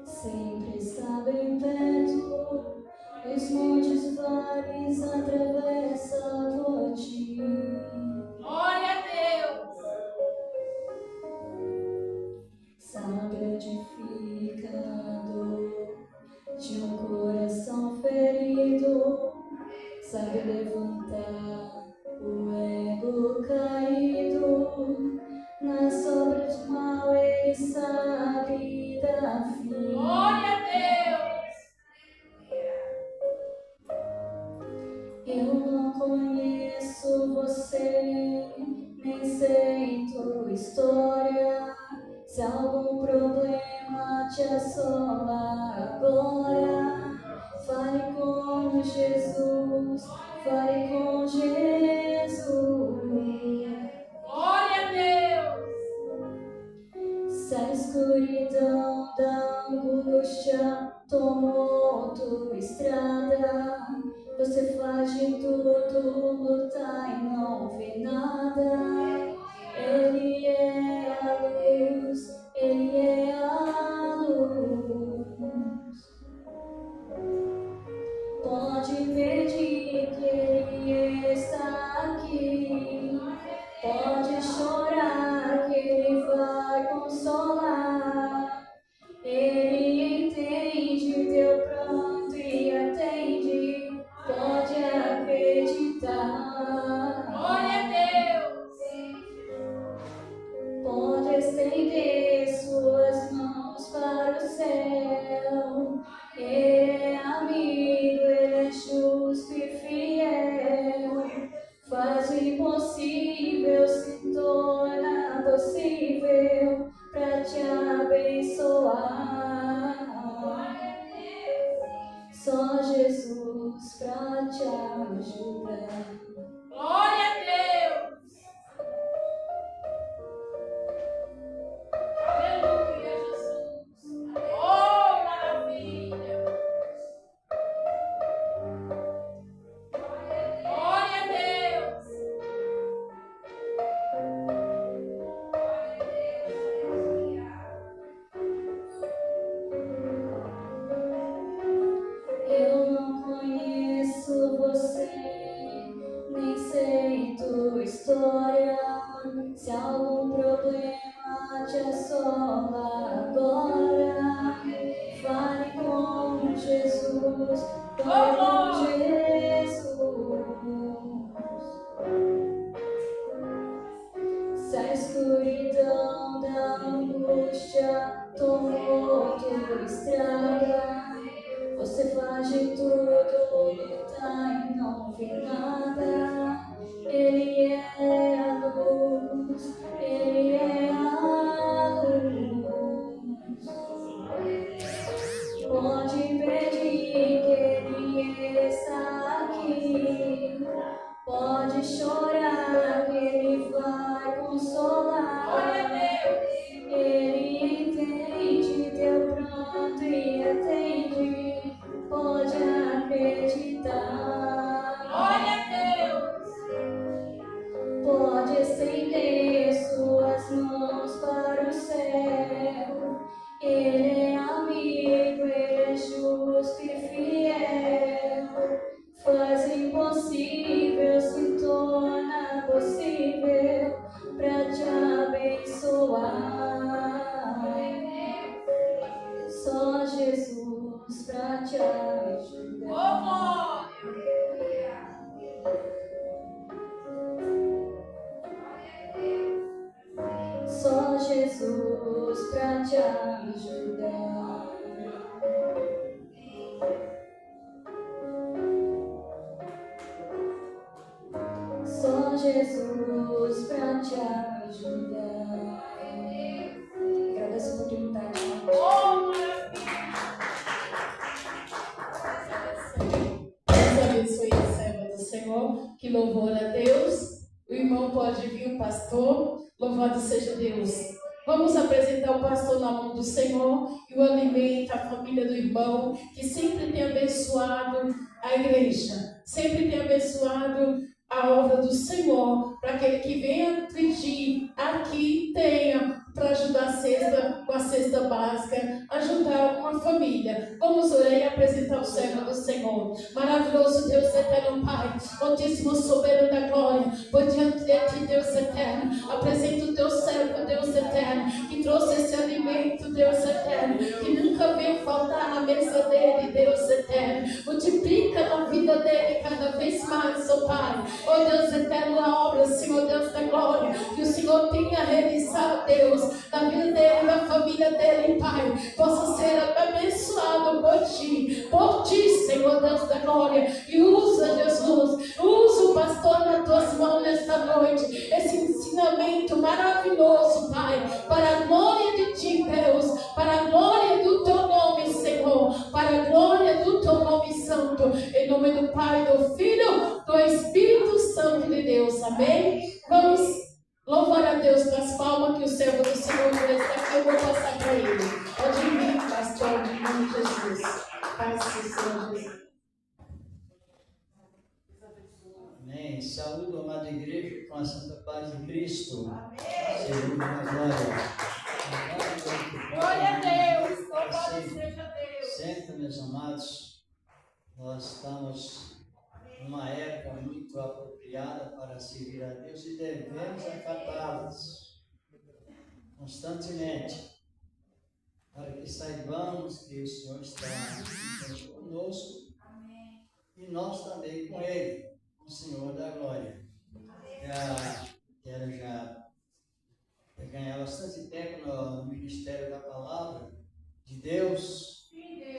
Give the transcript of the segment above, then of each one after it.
sempre está bem perto, os montes, vales atravessa por ti. Glória a Deus. Sabe onde fica a dor de um coração ferido, sabe levantar o ego caído, na sombra de mal ele sabe dar fim. Glória a Deus. Eu não conheço você, nem sei tua história. Se algum problema te assola agora, fale com Jesus, fale com Jesus. Glória a Deus. Se a escuridão da angústia tomou tua estrada, você faz de tudo, luta e não vê nada. Ele é a luz, Ele é a luz. Pode pedir que Ele está aqui. Pode chorar que Ele vai consolar. Ele entende teu pranto e atende. Pode acreditar. Glória a Deus. Pode estender suas mãos para o céu. Ele é amigo, Ele é justo e fiel. Faz o impossível, se torna possível para te abençoar. Só Jesus para te ajudar. Glória a Deus. Aleluia, Jesus. Oh, maravilha. Glória a Deus. Eu não conheço você, nem sei tua história. Se algum problema te assola agora, fale com Jesus, fale com Jesus. Se a escuridão da angústia tomou tua estrada, você faz de tudo, luta e não vê nada. Ele é a luz, Ele é a luz. Pode pedir que Ele está aqui. Pode chorar que Ele vai consolar. Glória a Deus. Ele entende teu pranto e atende. Pode acreditar. Glória a Deus. Pode estender suas mãos para o céu. Ele é amigo, Ele é justo e fiel. Faz o impossível, se torna possível para te abençoar. Só Jesus para te ajudar. Oh, Só Jesus para te ajudar. Só Jesus para te ajudar. Agradeço a oportunidade. oh, maravilha. Deus abençoe a serva do Senhor. Que louvor a Deus. O irmão pode vir, o pastor. Louvado seja Deus. Vamos apresentar o pastor na mão do Senhor e o alimenta, a família do irmão, que sempre tem abençoado a igreja, sempre tem abençoado a obra do Senhor, para aquele que venha pedir aqui tenha para ajudar a cesta, com a cesta básica família. Vamos orar e apresentar o servo do Senhor. Maravilhoso Deus eterno, Pai, Altíssimo soberano da glória, por diante de Ti, Deus eterno, apresento o Teu servo, Deus eterno, que trouxe esse alimento, Deus eterno, que nunca veio faltar na mesa dele, Deus eterno. Multiplica na vida dele cada vez mais, ó Pai. Ó Deus eterno, a obra, Senhor Deus da glória, que o Senhor tenha realizado, Deus, na vida dele, na família dele, Pai, possa ser abençoado por Ti, Senhor Deus da glória. E usa, Jesus, usa o pastor nas Tuas mãos nesta noite, esse ensinamento maravilhoso, Pai, para a glória de Ti, Deus, para a glória do Teu nome, Senhor, para a glória do Teu nome santo, em nome do Pai, do Filho, do Espírito Santo de Deus, amém? Vamos louvar a Deus com as palmas que o servo do Senhor está aqui, eu vou passar para ele. Pode vir, pastor, em nome de Jesus. Paz do Senhor Jesus. Amém. Saúdo, amada igreja, com a santa paz de Cristo. Segundo a glória. Glória a Deus. Louvado seja Deus. Sempre, meus amados, nós estamos numa época muito apropriada para servir a Deus e devemos acatá-las constantemente, para que saibamos que o Senhor está conosco e nós também com Ele, o Senhor da glória. Quero já ganhar bastante tempo no ministério da palavra de Deus,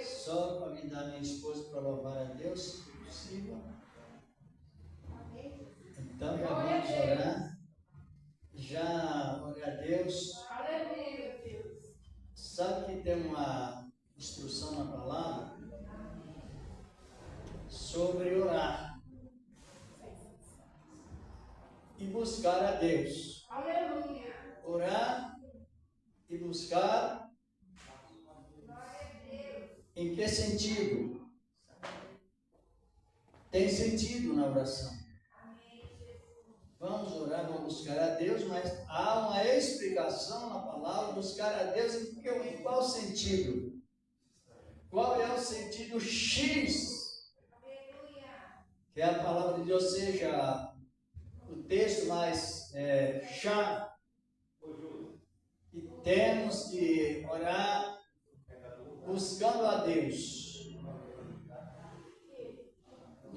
só convidar minha esposa para louvar a Deus, se possível. Então já vamos orar. Já orar a Deus. Sabe que tem uma instrução na palavra sobre orar e buscar a Deus. Aleluia. Orar e buscar. Em que sentido? Tem sentido na oração. Vamos orar, vamos buscar a Deus, mas há uma explicação na palavra, buscar a Deus em qual sentido? Qual é o sentido X? Que a palavra de Deus seja o texto mais chave. E temos que orar buscando a Deus.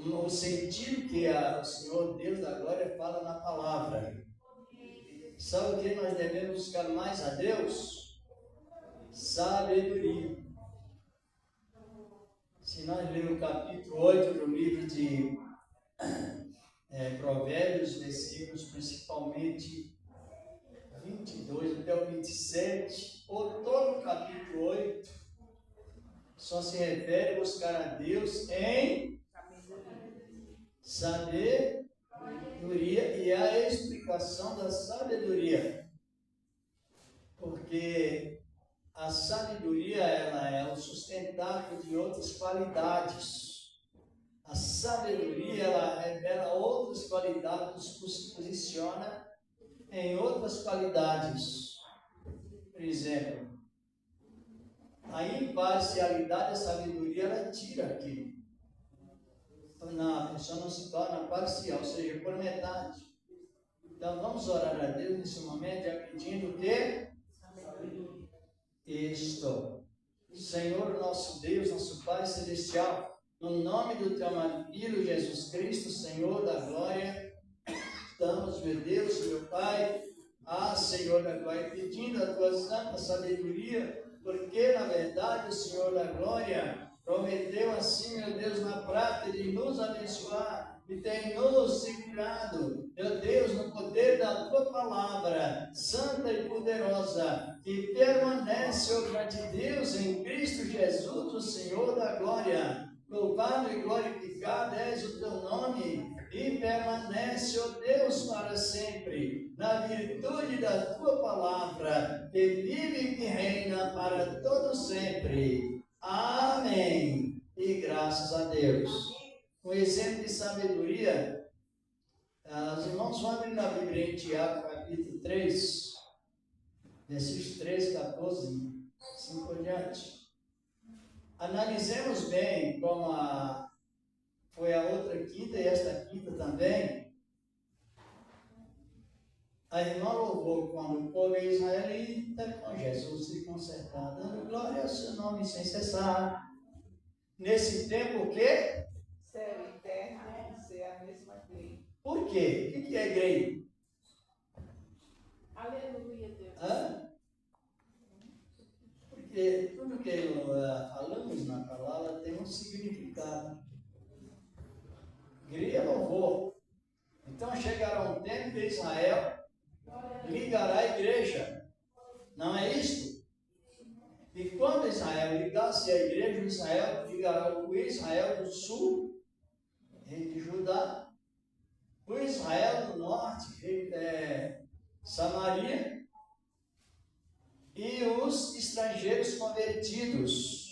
O sentido que o Senhor Deus da glória fala na palavra. Sabe o que nós devemos buscar mais a Deus? Sabedoria. Se nós lermos o capítulo 8 do livro de Provérbios, versículos principalmente 22 até o 27, ou todo o capítulo 8, só se refere a buscar a Deus em sabedoria e a explicação da sabedoria. Porque a sabedoria ela é o sustentáculo de outras qualidades. A sabedoria ela revela outras qualidades, nos posiciona em outras qualidades. Por exemplo, a imparcialidade da sabedoria ela tira aquilo. A pessoa não se torna parcial, ou seja, por metade. Então vamos orar a Deus nesse momento, já pedindo que isto, Senhor nosso Deus, nosso Pai Celestial, no nome do Teu amado Filho Jesus Cristo, Senhor da glória, estamos, meu Deus, meu Pai, Senhor da glória, pedindo a Tua santa sabedoria, porque na verdade o Senhor da glória prometeu assim, meu Deus, na prática de nos abençoar e tem nos segurado, meu Deus, no poder da Tua palavra, santa e poderosa, que permanece, ó grande Deus, em Cristo Jesus, o Senhor da glória. Louvado e glorificado és o Teu nome e permanece, ó Deus, para sempre, na virtude da Tua palavra, que vive e que reina para todo sempre. Amém. E graças a Deus. Um exemplo de sabedoria, os irmãos vão abrir na Bíblia em Tiago, capítulo 3, versículos 13, 14, 5 por diante. Analisemos bem como foi a outra quinta e esta quinta também. A irmã louvou quando o povo israelita com Jesus se consertar, dando glória ao seu nome sem cessar. Nesse tempo o quê? Céu e terra ser a mesma grei. Por quê? O que é grei? Aleluia, Deus. Hã? Porque tudo que falamos na palavra tem um significado. Grei é louvor. Então chegará um tempo que Israel ligará a igreja. Não é isto? E quando Israel ligasse a igreja, Israel ligará o Israel do sul, rei de Judá, o Israel do norte, Samaria, e os estrangeiros convertidos.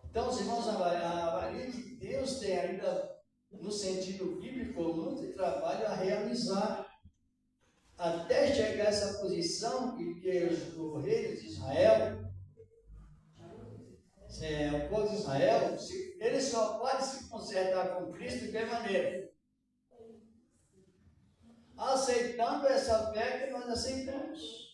Então, os irmãos, avaliem que Deus tem ainda, no sentido bíblico, muito trabalho a realizar até chegar a essa posição que o rei de Israel, o povo de Israel, ele só pode se consertar com Cristo de que maneira? Aceitando essa fé que nós aceitamos.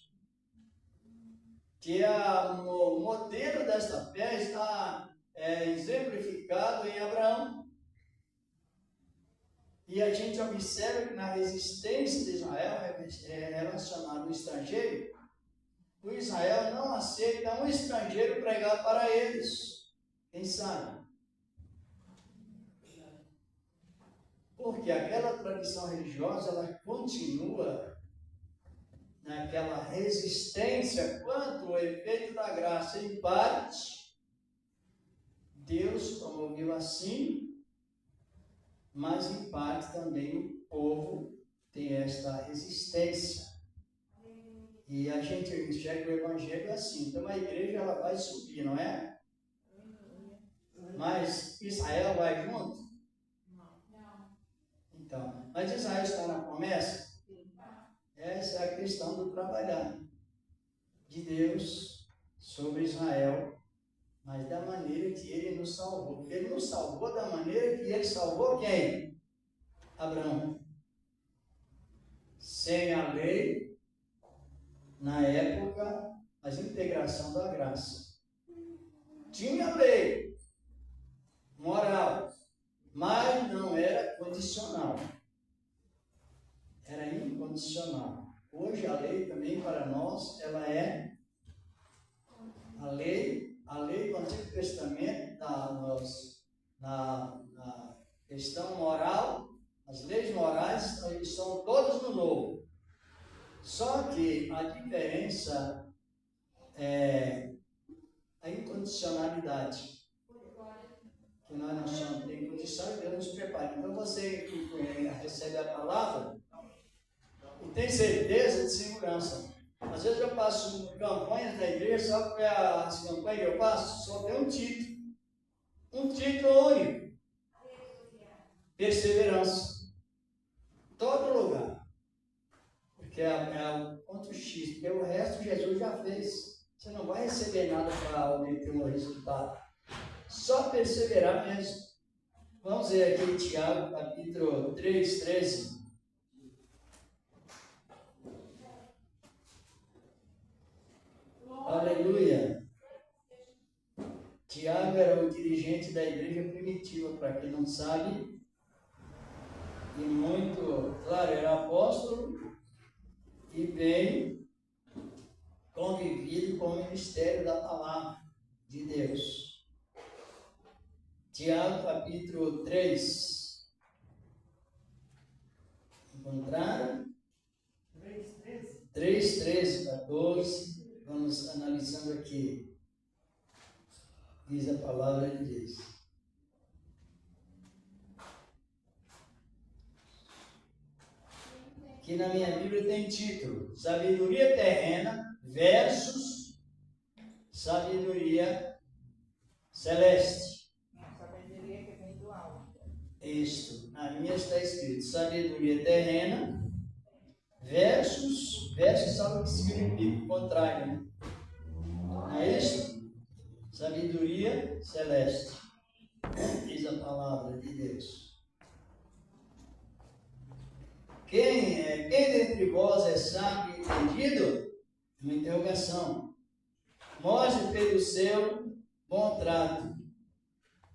Que o modelo desta fé está exemplificado em Abraão. E a gente observa que na resistência de Israel relacionada ao estrangeiro, o Israel não aceita um estrangeiro pregar para eles. Quem sabe? Porque aquela tradição religiosa, ela continua naquela resistência quanto ao efeito da graça em parte. Deus promoveu assim, mas em parte também o povo tem esta resistência. E a gente enxerga o evangelho assim. Então a igreja ela vai subir, não é? Mas Israel vai junto? Não. Então, mas Israel está na promessa? Essa é a questão do trabalhar de Deus sobre Israel, mas da maneira que ele nos salvou. Ele nos salvou da maneira que ele salvou quem? Abraão. Sem a lei, na época, a integração da graça. Tinha lei moral, mas não era condicional. Era incondicional. Hoje a lei também para nós, ela é a lei do Antigo Testamento, na questão moral, as leis morais estão todas no Novo. Só que a diferença é a incondicionalidade. Que nós não somos tem condição e Deus nos prepara. Então você que recebe a palavra e tem certeza de segurança. Às vezes eu passo campanhas da igreja, sabe qual é as campanhas que eu passo? Só tem um título. Um título único. Perseverança. Todo lugar. Porque é o ponto X. Porque o resto Jesus já fez. Você não vai receber nada para obter um resultado. Só perseverar mesmo. Vamos ver aqui Tiago, capítulo 3, 13. Aleluia. Tiago era o dirigente da igreja primitiva, para quem não sabe. E muito, claro, era apóstolo e bem convivido com o ministério da palavra de Deus. Tiago, capítulo 3. Encontraram? 3, 13, 14. Vamos analisando aqui. Diz a palavra de Deus. Aqui na minha Bíblia tem título: Sabedoria terrena versus sabedoria celeste. Sabedoria que vem do alto. Isto, na minha está escrito: sabedoria terrena versus sabe o que significa o contrário, né? Não é isso? Sabedoria celeste. Diz a palavra de Deus. Quem dentre vós é sábio e entendido? Uma interrogação. Mostre pelo seu bom trato.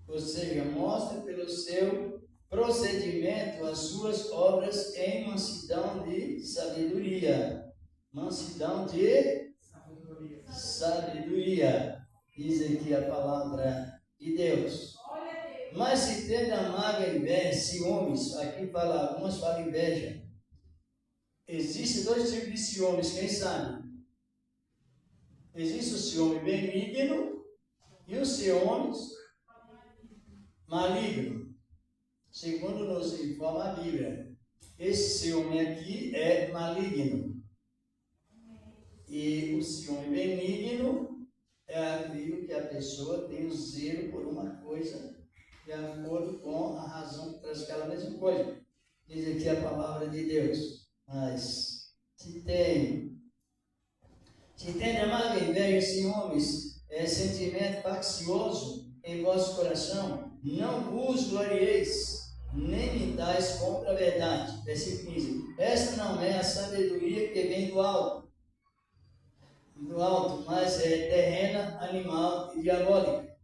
Ou seja, mostre pelo seu procedimento as suas obras em mansidão de sabedoria. Mansidão de sabedoria. Diz aqui a palavra de Deus. Mas se tende amarga inveja, ciúmes, aqui fala, algumas falam inveja. Existem dois tipos de ciúmes, quem sabe? Existe o ciúme benigno e o ciúme maligno, segundo nos informa a Bíblia. Esse ciúme aqui é maligno. E o ciúme benigno é aquilo que a pessoa tem o zelo por uma coisa de acordo com a razão que traz aquela mesma coisa. Diz aqui a palavra de Deus. Mas se tem amarga inveja e ciúmes, sentimento faccioso em vosso coração, não vos glorieis, nem me dais contra a verdade. Versículo 15. Esta não é a sabedoria que vem do alto, mas é terrena, animal e diabólica.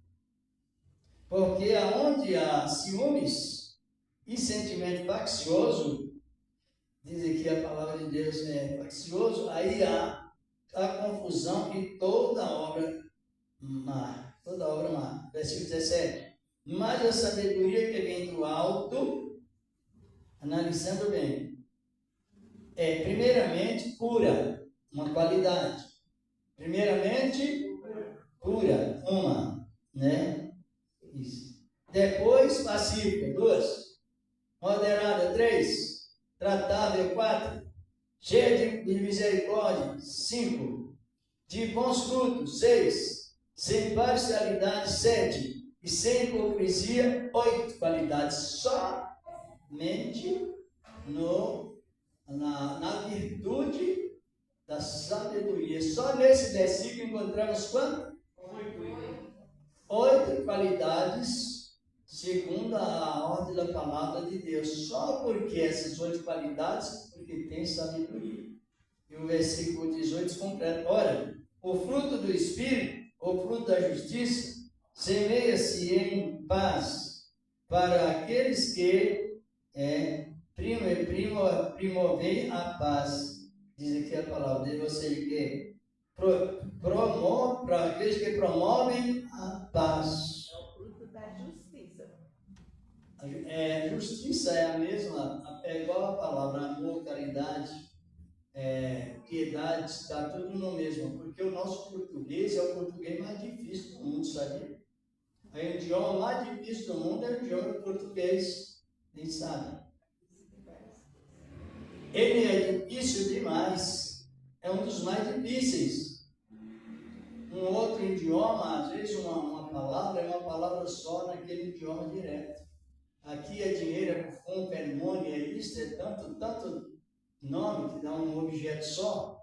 Porque aonde há ciúmes e sentimento faccioso, diz aqui a palavra de Deus é faccioso, aí há a confusão e toda obra má. Versículo 17. Mas a sabedoria que vem do alto, analisando bem, é primeiramente pura, uma qualidade. Primeiramente pura, uma, né? Isso. Depois pacífica, 2. Moderada, 3. Tratável, 4. Cheia de misericórdia, 5. De bons frutos, 6. Sem parcialidade, 7. E sem hipocrisia, 8 qualidades. Somente na virtude da sabedoria. Só nesse versículo encontramos quanto? 8 qualidades, segundo a ordem da palavra de Deus. Só porque essas 8 qualidades, porque tem sabedoria. E o versículo 18 completa. Ora, o fruto do Espírito, o fruto da justiça, semeia-se em paz para aqueles que promovem a paz. Diz aqui a palavra de você que para aqueles que promovem a paz. É o fruto da justiça. Justiça é a mesma, é igual a palavra amor, caridade, piedade, está tudo no mesmo, porque o nosso português é o português mais difícil do mundo, sabia? Aí o idioma mais difícil do mundo é o idioma português, nem sabe. Ele é difícil demais, é um dos mais difíceis. Um outro idioma, às vezes uma palavra é uma palavra só naquele idioma direto. Aqui é dinheiro, é buffon, penmônia, é isso, é tanto nome que dá um objeto só.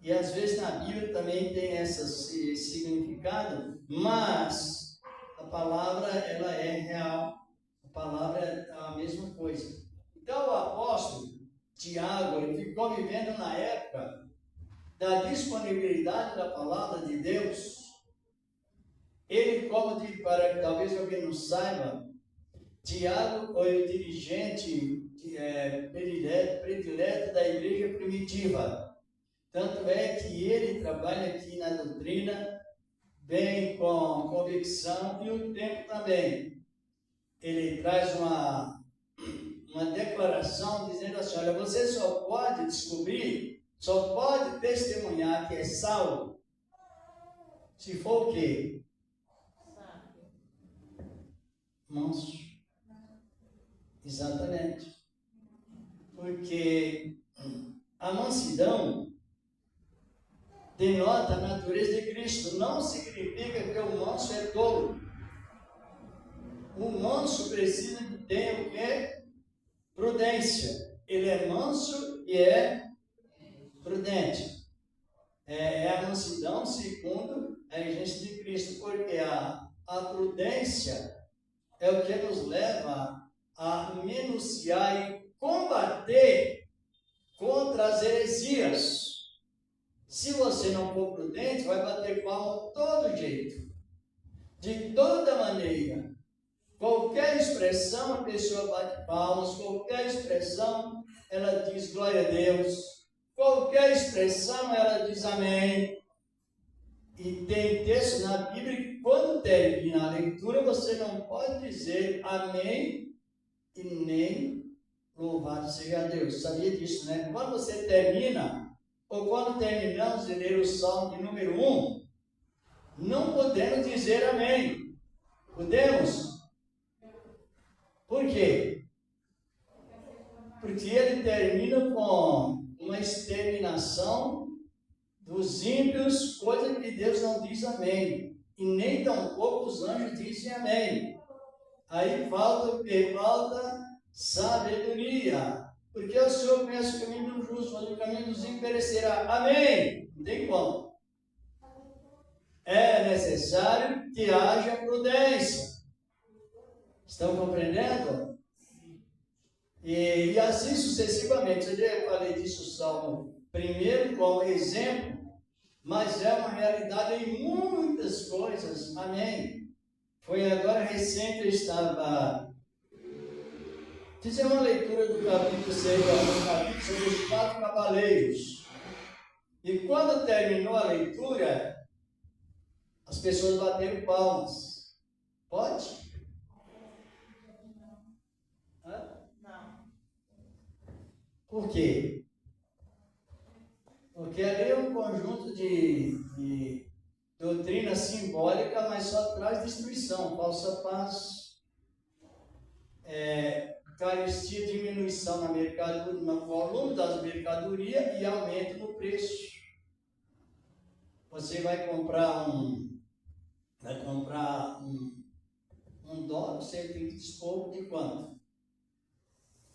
E às vezes na Bíblia também tem esse significado, mas a palavra ela é real. A palavra é a mesma coisa. Então o apóstolo Tiago, ele ficou vivendo na época da disponibilidade da palavra de Deus. Ele, para que talvez alguém não saiba, Tiago foi o dirigente predileto da igreja primitiva. Tanto é que ele trabalha aqui na doutrina, bem com convicção e o tempo também. Ele traz uma declaração dizendo assim: olha, você só pode descobrir, só pode testemunhar que é salvo se for o quê? Manso. Exatamente. Porque a mansidão denota a natureza de Cristo. Não significa que o manso é tolo. O manso precisa de ter o quê? Prudência. Ele é manso e é prudente. É a mansidão segundo a exigência de Cristo, porque a a prudência é o que nos leva a minuciar e combater contra as heresias. Se você não for prudente, vai bater palma de todo jeito, de toda maneira. Qualquer expressão, a pessoa bate palmas, qualquer expressão, ela diz glória a Deus, qualquer expressão, ela diz amém. E tem texto na Bíblia que quando termina a leitura, você não pode dizer amém e nem louvado seja Deus. Sabia disso, né? Quando você termina, ou quando terminamos de ler o Salmo de número 1, não podemos dizer amém. Podemos? Por quê? Porque ele termina com uma exterminação dos ímpios, coisa que Deus não diz amém. E nem tampouco os anjos dizem amém. Aí falta o quê? Falta sabedoria. Porque o Senhor conhece o caminho do justo, mas o caminho dos ímpios perecerá. Amém? Não tem como. É necessário que haja prudência. Estão compreendendo? E assim sucessivamente. Eu falei disso no Salmo primeiro como exemplo, mas é uma realidade em muitas coisas. Amém? Foi agora recente, eu estava fizemos uma leitura do capítulo 6 do Apocalipse sobre os 4 cavaleiros. E quando terminou a leitura, as pessoas bateram palmas. Pode? Não. Por quê? Porque ali é um conjunto de doutrina simbólica, mas só traz destruição, falsa paz, carestia, diminuição na mercadoria, no volume das mercadorias e aumento no preço. Você vai comprar um dólar, você tem que dispor de quanto?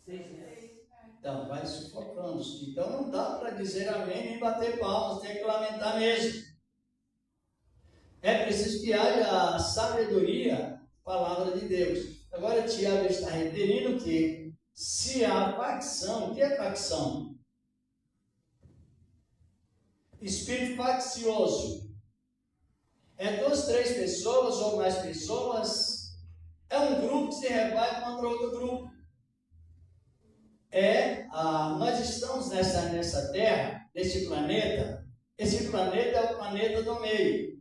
6 reais. Então, vai sufocando. Então, não dá para dizer amém nem bater palmas, tem que lamentar mesmo. É preciso que haja a sabedoria, palavra de Deus. Agora, Tiago está referindo que se há facção, o que é facção? Espírito faccioso. É 2, 3 pessoas ou mais pessoas. É um grupo que se rebate contra outro grupo. Nós estamos nessa Terra, nesse planeta. Esse planeta é o planeta do meio.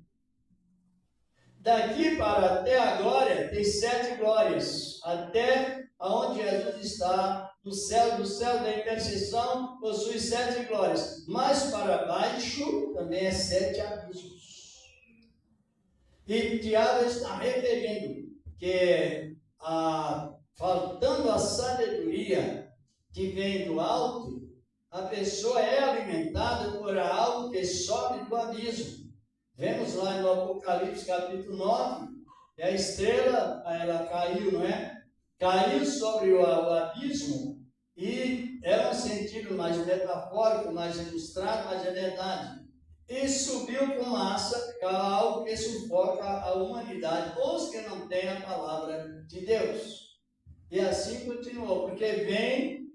Daqui para até a glória, tem 7 glórias. Até onde Jesus está, no céu do céu da intercessão, possui 7 glórias. Mais para baixo, também é 7 abismos. E Tiago está referindo que, faltando a sabedoria que vem do alto, a pessoa é alimentada por algo que sobe do abismo. Vemos lá no Apocalipse capítulo 9, que a estrela, ela caiu, não é? Caiu sobre o abismo, e é um sentido mais metafórico, mais ilustrado, mas é verdade. E subiu com massa, algo que sufoca a humanidade, os que não têm a palavra de Deus. E assim continuou, porque vem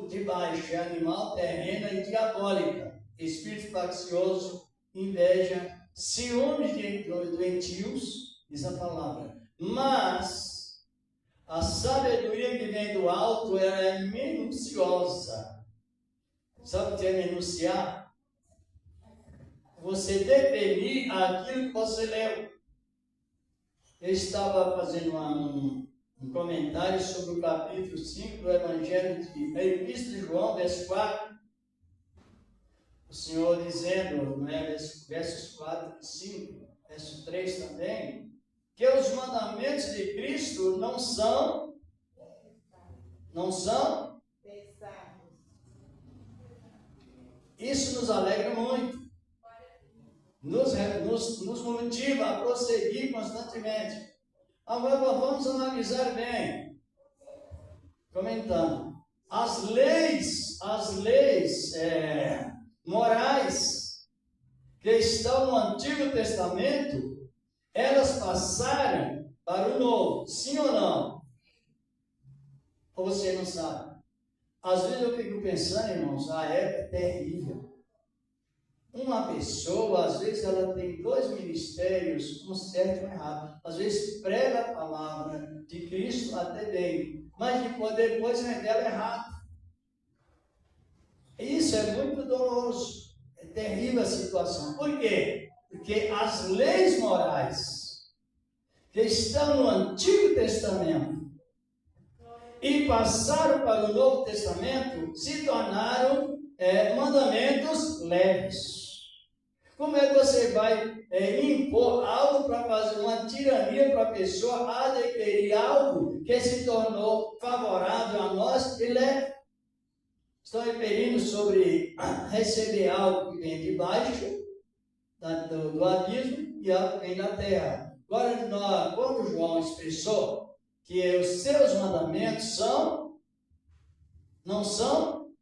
de baixo, é animal, terrena e diabólica, espírito faccioso, inveja, ciúmes doentios, diz a palavra. Mas a sabedoria que vem do alto, ela é minuciosa. Sabe o que é minuciar? Você definir aquilo que você leu. Eu estava fazendo um comentário sobre o capítulo 5 do Evangelho da Epístola de João, verso 4. O Senhor dizendo, não é, versos 4 e 5, verso 3 também, que os mandamentos de Cristo não são Pesados. Isso nos alegra muito. Nos motiva a prosseguir constantemente. Agora vamos analisar bem. Comentando. As leis morais que estão no Antigo Testamento elas passaram para o novo, sim ou não? Ou você não sabe? Às vezes eu fico pensando, irmãos, a época é terrível. Uma pessoa, às vezes, ela tem dois ministérios, um certo e um errado. Às vezes prega a palavra de Cristo até bem, mas depois revela errado. Isso é muito doloroso. É terrível a situação. Por quê? Porque as leis morais que estão no Antigo Testamento e passaram para o Novo Testamento se tornaram mandamentos leves. Como é que você vai impor algo para fazer uma tirania para a pessoa adquirir algo que se tornou favorável a nós e leve? Estou referindo sobre receber algo que vem de baixo do abismo e algo que vem da terra. Agora, quando João expressou que os seus mandamentos não são,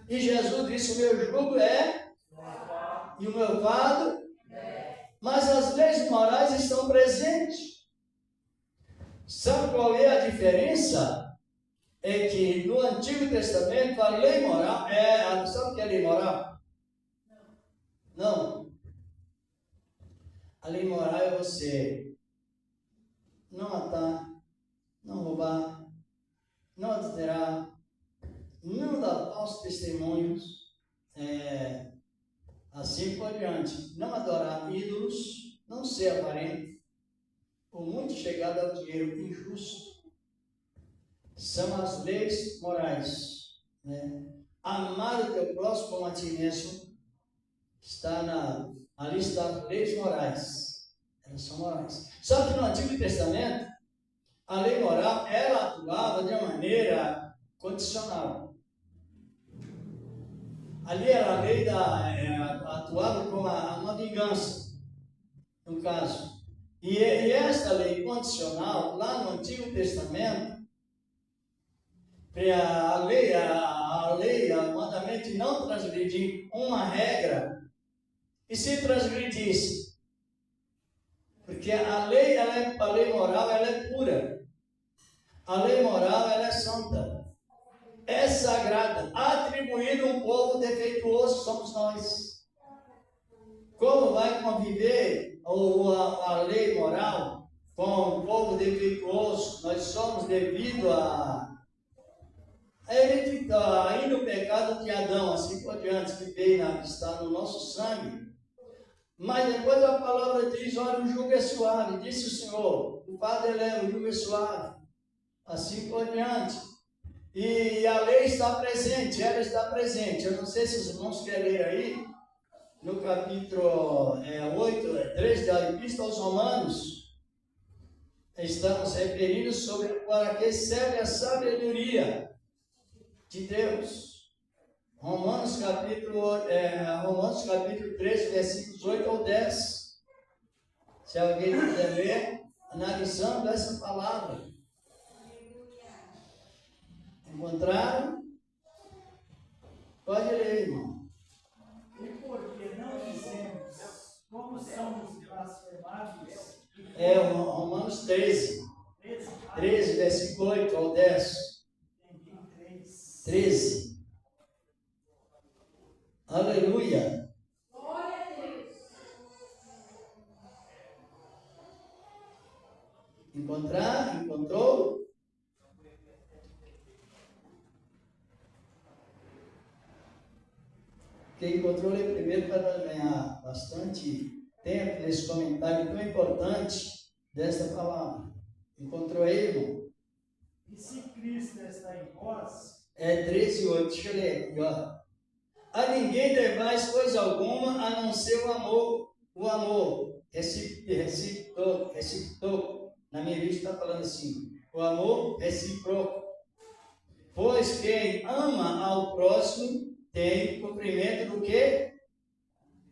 e Jesus disse: o meu jugo e o meu fardo, mas as leis morais estão presentes. Sabe qual é a diferença? É que no Antigo Testamento a lei moral sabe o que é lei moral? Não. A lei moral é você não matar, não roubar, não adulterar, não dar falsos testemunhos, assim por diante. Não adorar ídolos, não ser avarento, ou muito chegado ao dinheiro injusto. São as leis morais, né? Amar o teu próximo como a ti mesmo está na lista das leis morais. Elas são morais. Só que no Antigo Testamento, a lei moral, ela atuava de uma maneira condicional. Ali era a lei atuava como uma vingança, no caso. E esta lei condicional, lá no Antigo Testamento, o mandamento de não transgredir uma regra, e se transgredisse, porque a lei moral, ela é pura, a lei moral, ela é santa, é sagrada, atribuída a um povo defeituoso, somos nós. Como vai conviver a lei moral com um povo defeituoso? Nós somos devido ainda o pecado de Adão, assim por diante, que veio está no nosso sangue. Mas depois a palavra diz: olha, o jugo é suave, disse o Senhor, o fardo é leve, o jugo é suave, assim por diante. E a lei está presente, ela está presente. Eu não sei se os irmãos querem ler aí, no capítulo 13 da Epístola aos Romanos, estamos referindo sobre para que serve a sabedoria de Deus. Romanos capítulo 13, versículos 8 ao 10. Se alguém quiser ler, analisando essa palavra. Encontraram? Pode ler, irmão. E porque não dizemos como somos blasfemados? Romanos 13, versículo 8 ao 10. 13. Aleluia. Glória a Deus. Encontrou? Quem encontrou, lê primeiro para nós ganhar bastante tempo nesse comentário tão importante desta palavra. Encontrou aí, irmão? E se Cristo está em vós? 13:8. Deixa eu ler aqui, ó. A ninguém devais coisa alguma a não ser o amor. O amor recíproco. Na minha Bíblia está falando assim: o amor recíproco. Pois quem ama ao próximo tem cumprimento do quê?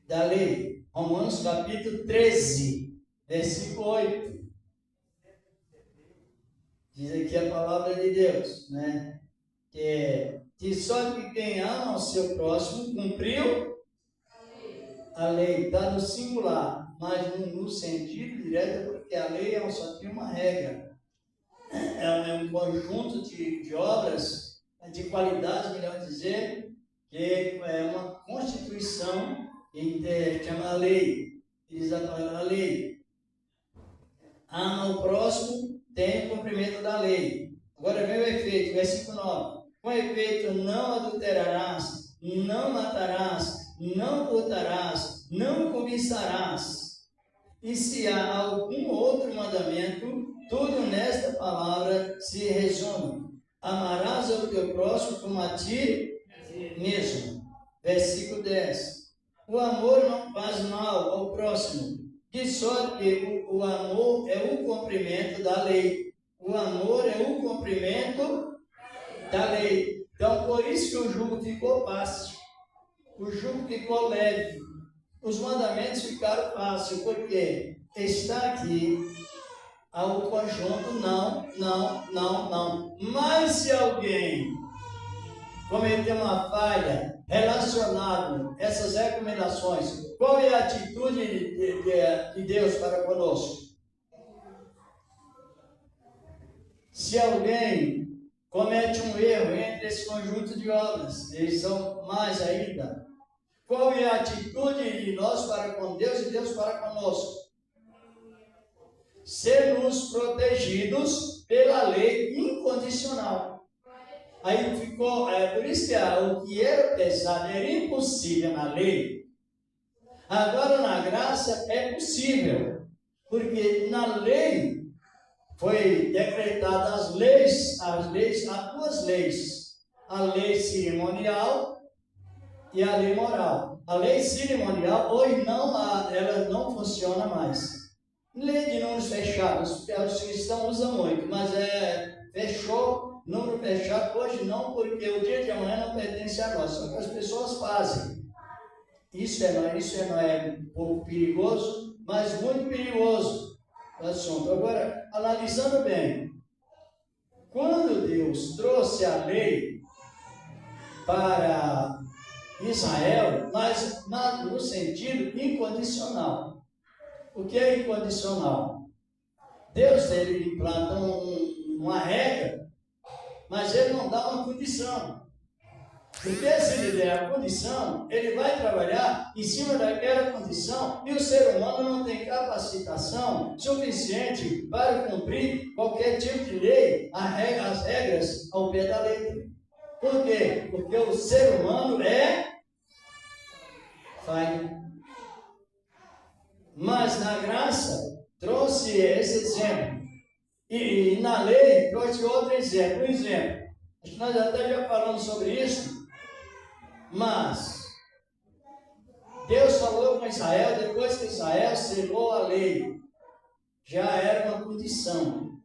Da lei. Romanos capítulo 13, versículo 8. Diz aqui a palavra de Deus, né? Que só que quem ama o seu próximo cumpriu a lei está no singular, mas no sentido direto, porque a lei só tem uma regra. É um conjunto de obras de qualidade, melhor dizer, que é uma constituição que chama a lei. Diz a palavra lei. Ama o próximo, tem o cumprimento da lei. Agora vem o efeito, versículo 9. Com efeito, não adulterarás, não matarás, não furtarás, não cobiçarás. E se há algum outro mandamento, tudo nesta palavra se resume. Amarás ao teu próximo como a ti mesmo. Versículo 10. O amor não faz mal ao próximo, de sorte que o amor é o cumprimento da lei. O amor é o cumprimento da lei. Então, por isso que o jugo ficou fácil. O jugo ficou leve. Os mandamentos ficaram fáceis, porque está aqui ao conjunto não. Mas se alguém cometer uma falha relacionada a essas recomendações, qual é a atitude de Deus para conosco? Se alguém comete um erro entre esse conjunto de obras, eles são mais ainda. Qual é a atitude de nós para com Deus e Deus para conosco? Sermos protegidos pela lei incondicional. Aí ficou, por isso que o que era pesado era impossível na lei, agora na graça é possível, porque na lei foi decretada as leis, há duas leis, a lei cerimonial e a lei moral. A lei cerimonial hoje ela não funciona mais. Lei de números fechados, os cristãos usam muito, mas fechou, número fechado, hoje não, porque o dia de amanhã não pertence a nós, só que as pessoas fazem. Isso não é um pouco perigoso, mas muito perigoso o assunto. Agora, analisando bem, quando Deus trouxe a lei para Israel, mas no sentido incondicional. O que é incondicional? Deus ele implanta uma regra, mas ele não dá uma condição. Porque se ele der a condição, ele vai trabalhar em cima daquela condição e o ser humano não tem capacitação suficiente para cumprir qualquer tipo de lei, as regras ao pé da letra. Por quê? Porque o ser humano é falho. Mas na graça trouxe esse exemplo. E na lei trouxe outro exemplo. Um exemplo. Acho que nós até já falamos sobre isso. Mas Deus falou com Israel, depois que Israel selou a lei. Já era uma condição.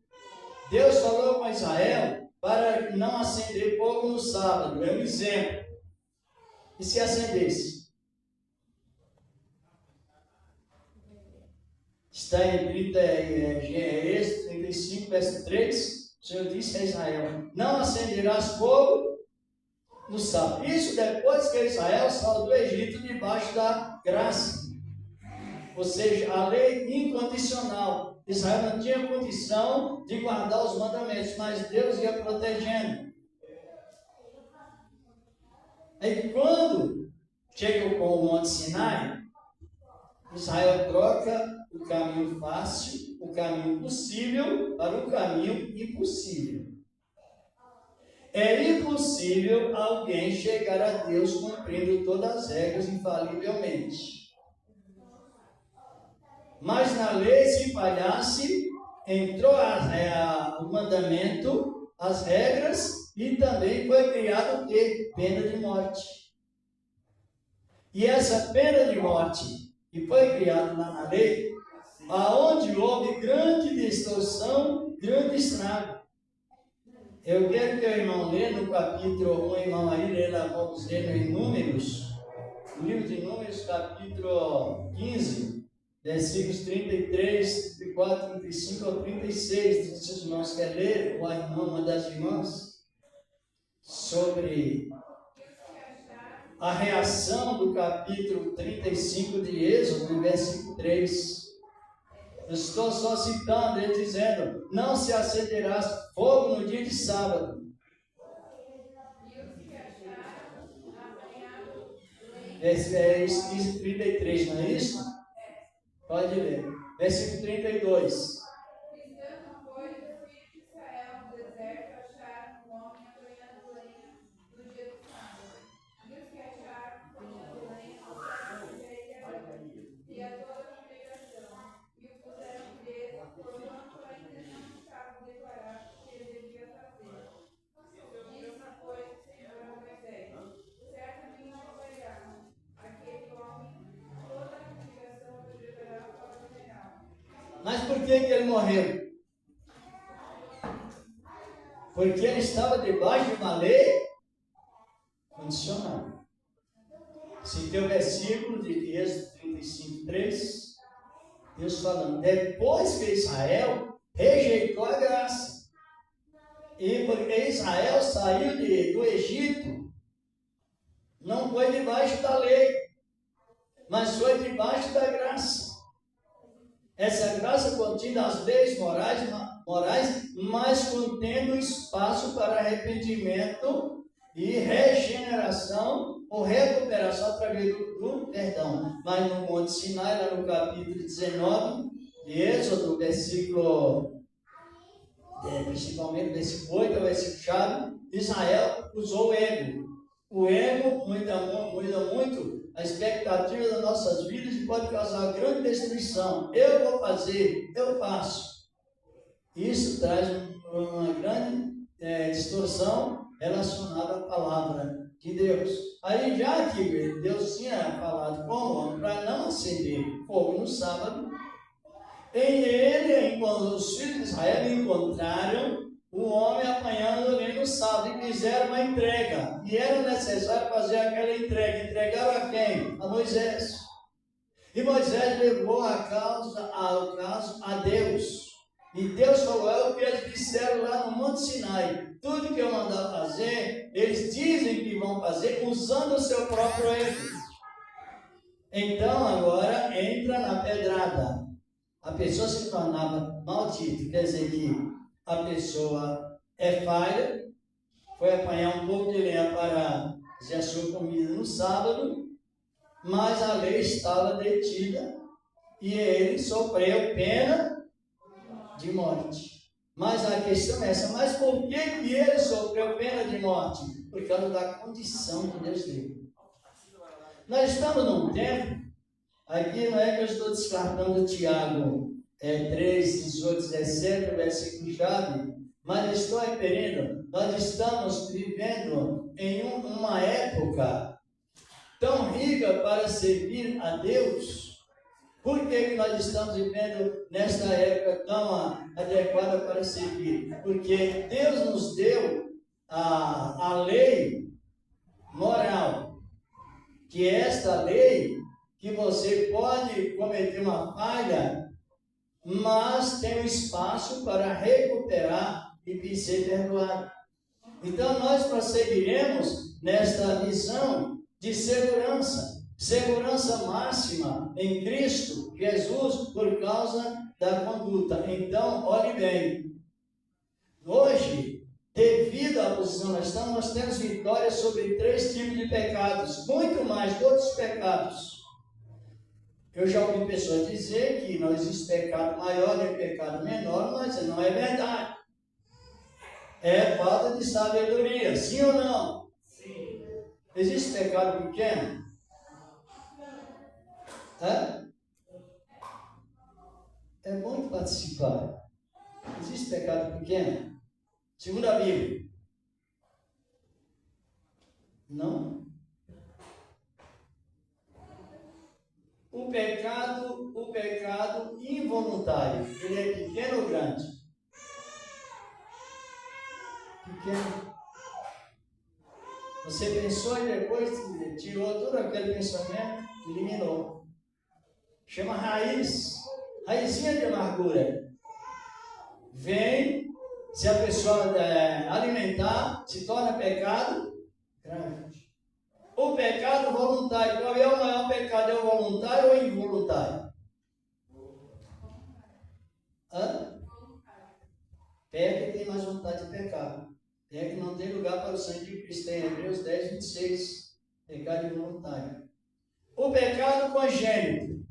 Deus falou com Israel para não acender fogo no sábado. É um exemplo. E se acendesse? Está em Êxodo 35, verso 3, o Senhor disse a Israel, não acenderás fogo no sábado. Isso depois que Israel saiu do Egito debaixo da graça. Ou seja, a lei incondicional. Israel não tinha condição de guardar os mandamentos, mas Deus ia protegendo. Aí quando chega com o Monte Sinai, Israel troca o caminho fácil, o caminho possível, para o caminho impossível. É impossível alguém chegar a Deus cumprindo todas as regras infalivelmente. Mas na lei, se falhasse, entrou o mandamento, as regras, e também foi criado o quê? Pena de morte. E essa pena de morte que foi criada lá na lei, aonde houve grande distorção, grande estrago. Eu quero que o irmão lê no capítulo, um irmão aí, lê lá, vamos ler em Números, no livro de Números, capítulo 15, versículos 33, 34, 35 ao 36. Se os irmãos querem ler, ou a irmã, uma das irmãs, sobre a reação do capítulo 35 de Êxodo, versículo 3. Eu estou só citando, ele dizendo: não se acenderá fogo no dia de sábado. É isso, 33, não é isso? Pode ler. Versículo 32. Mas por que ele morreu? Porque ele estava debaixo de uma lei condicional. Citei o versículo de Êxodo 35, 3. Deus falando: depois que Israel rejeitou a graça, e porque Israel saiu do Egito, não foi debaixo da lei, mas foi debaixo da graça. Essa graça continha as leis morais, mas contendo espaço para arrependimento e regeneração ou recuperação através do perdão. Mas no Monte Sinai, lá no capítulo 19 de Êxodo, versículo, principalmente versículo 8, é o versículo chave, Israel usou o ego. O ego muda muito a expectativa das nossas vidas e pode causar grande destruição. Eu vou fazer, eu faço. Isso traz uma grande distorção relacionada à palavra de Deus. Aí, já que Deus tinha falado com o homem para não acender fogo no sábado, os filhos de Israel encontraram o homem apanhando ali no sábado e fizeram uma entrega. E era necessário fazer aquela entrega. Entregaram a quem? A Moisés. E Moisés levou o caso a Deus. E Deus falou: é o que eles disseram lá no Monte Sinai. Tudo que eu mandar fazer, eles dizem que vão fazer usando o seu próprio ego. Então agora entra na pedrada. A pessoa se tornava maldita. Quer dizer que a pessoa é falha, foi apanhar um pouco de lenha para fazer a sua comida no sábado, mas a lei estava detida e ele sofreu pena de morte. Mas a questão é essa: mas por que ele sofreu pena de morte? Por causa da condição que Deus deu. Nós estamos num tempo, aqui não é que eu estou descartando Tiago 3, 18, 17, versículo chave, mas estou referindo, nós estamos vivendo em uma época tão rica para servir a Deus. Por que nós estamos vivendo nesta época tão adequada para servir? Porque Deus nos deu a lei moral, que é esta lei que você pode cometer uma falha, mas tem um espaço para recuperar e ser perdoado. Então nós prosseguiremos nesta visão de segurança máxima em Cristo Jesus por causa da conduta. Então, olhe bem, hoje, devido à posição nós estamos, nós temos vitória sobre 3 tipos de pecados, muito mais de outros pecados. Eu já ouvi pessoas dizer que não existe pecado maior nem pecado menor, mas não é verdade. É falta de sabedoria, sim ou não? Sim. Existe pecado pequeno? É bom participar. Existe pecado pequeno? Segundo a Bíblia. Não? O pecado involuntário, ele é pequeno ou grande? Pequeno. Você pensou e depois tirou todo aquele pensamento, eliminou. Chama raizinha de amargura. Vem, se a pessoa alimentar, se torna pecado grave. O pecado voluntário. Qual é o maior pecado? É o voluntário ou o involuntário? Hã? Peca e tem mais vontade de pecar. Peca não tem lugar para o sangue de Cristo. Em Hebreus 10, 26. Pecado involuntário. O pecado congênito,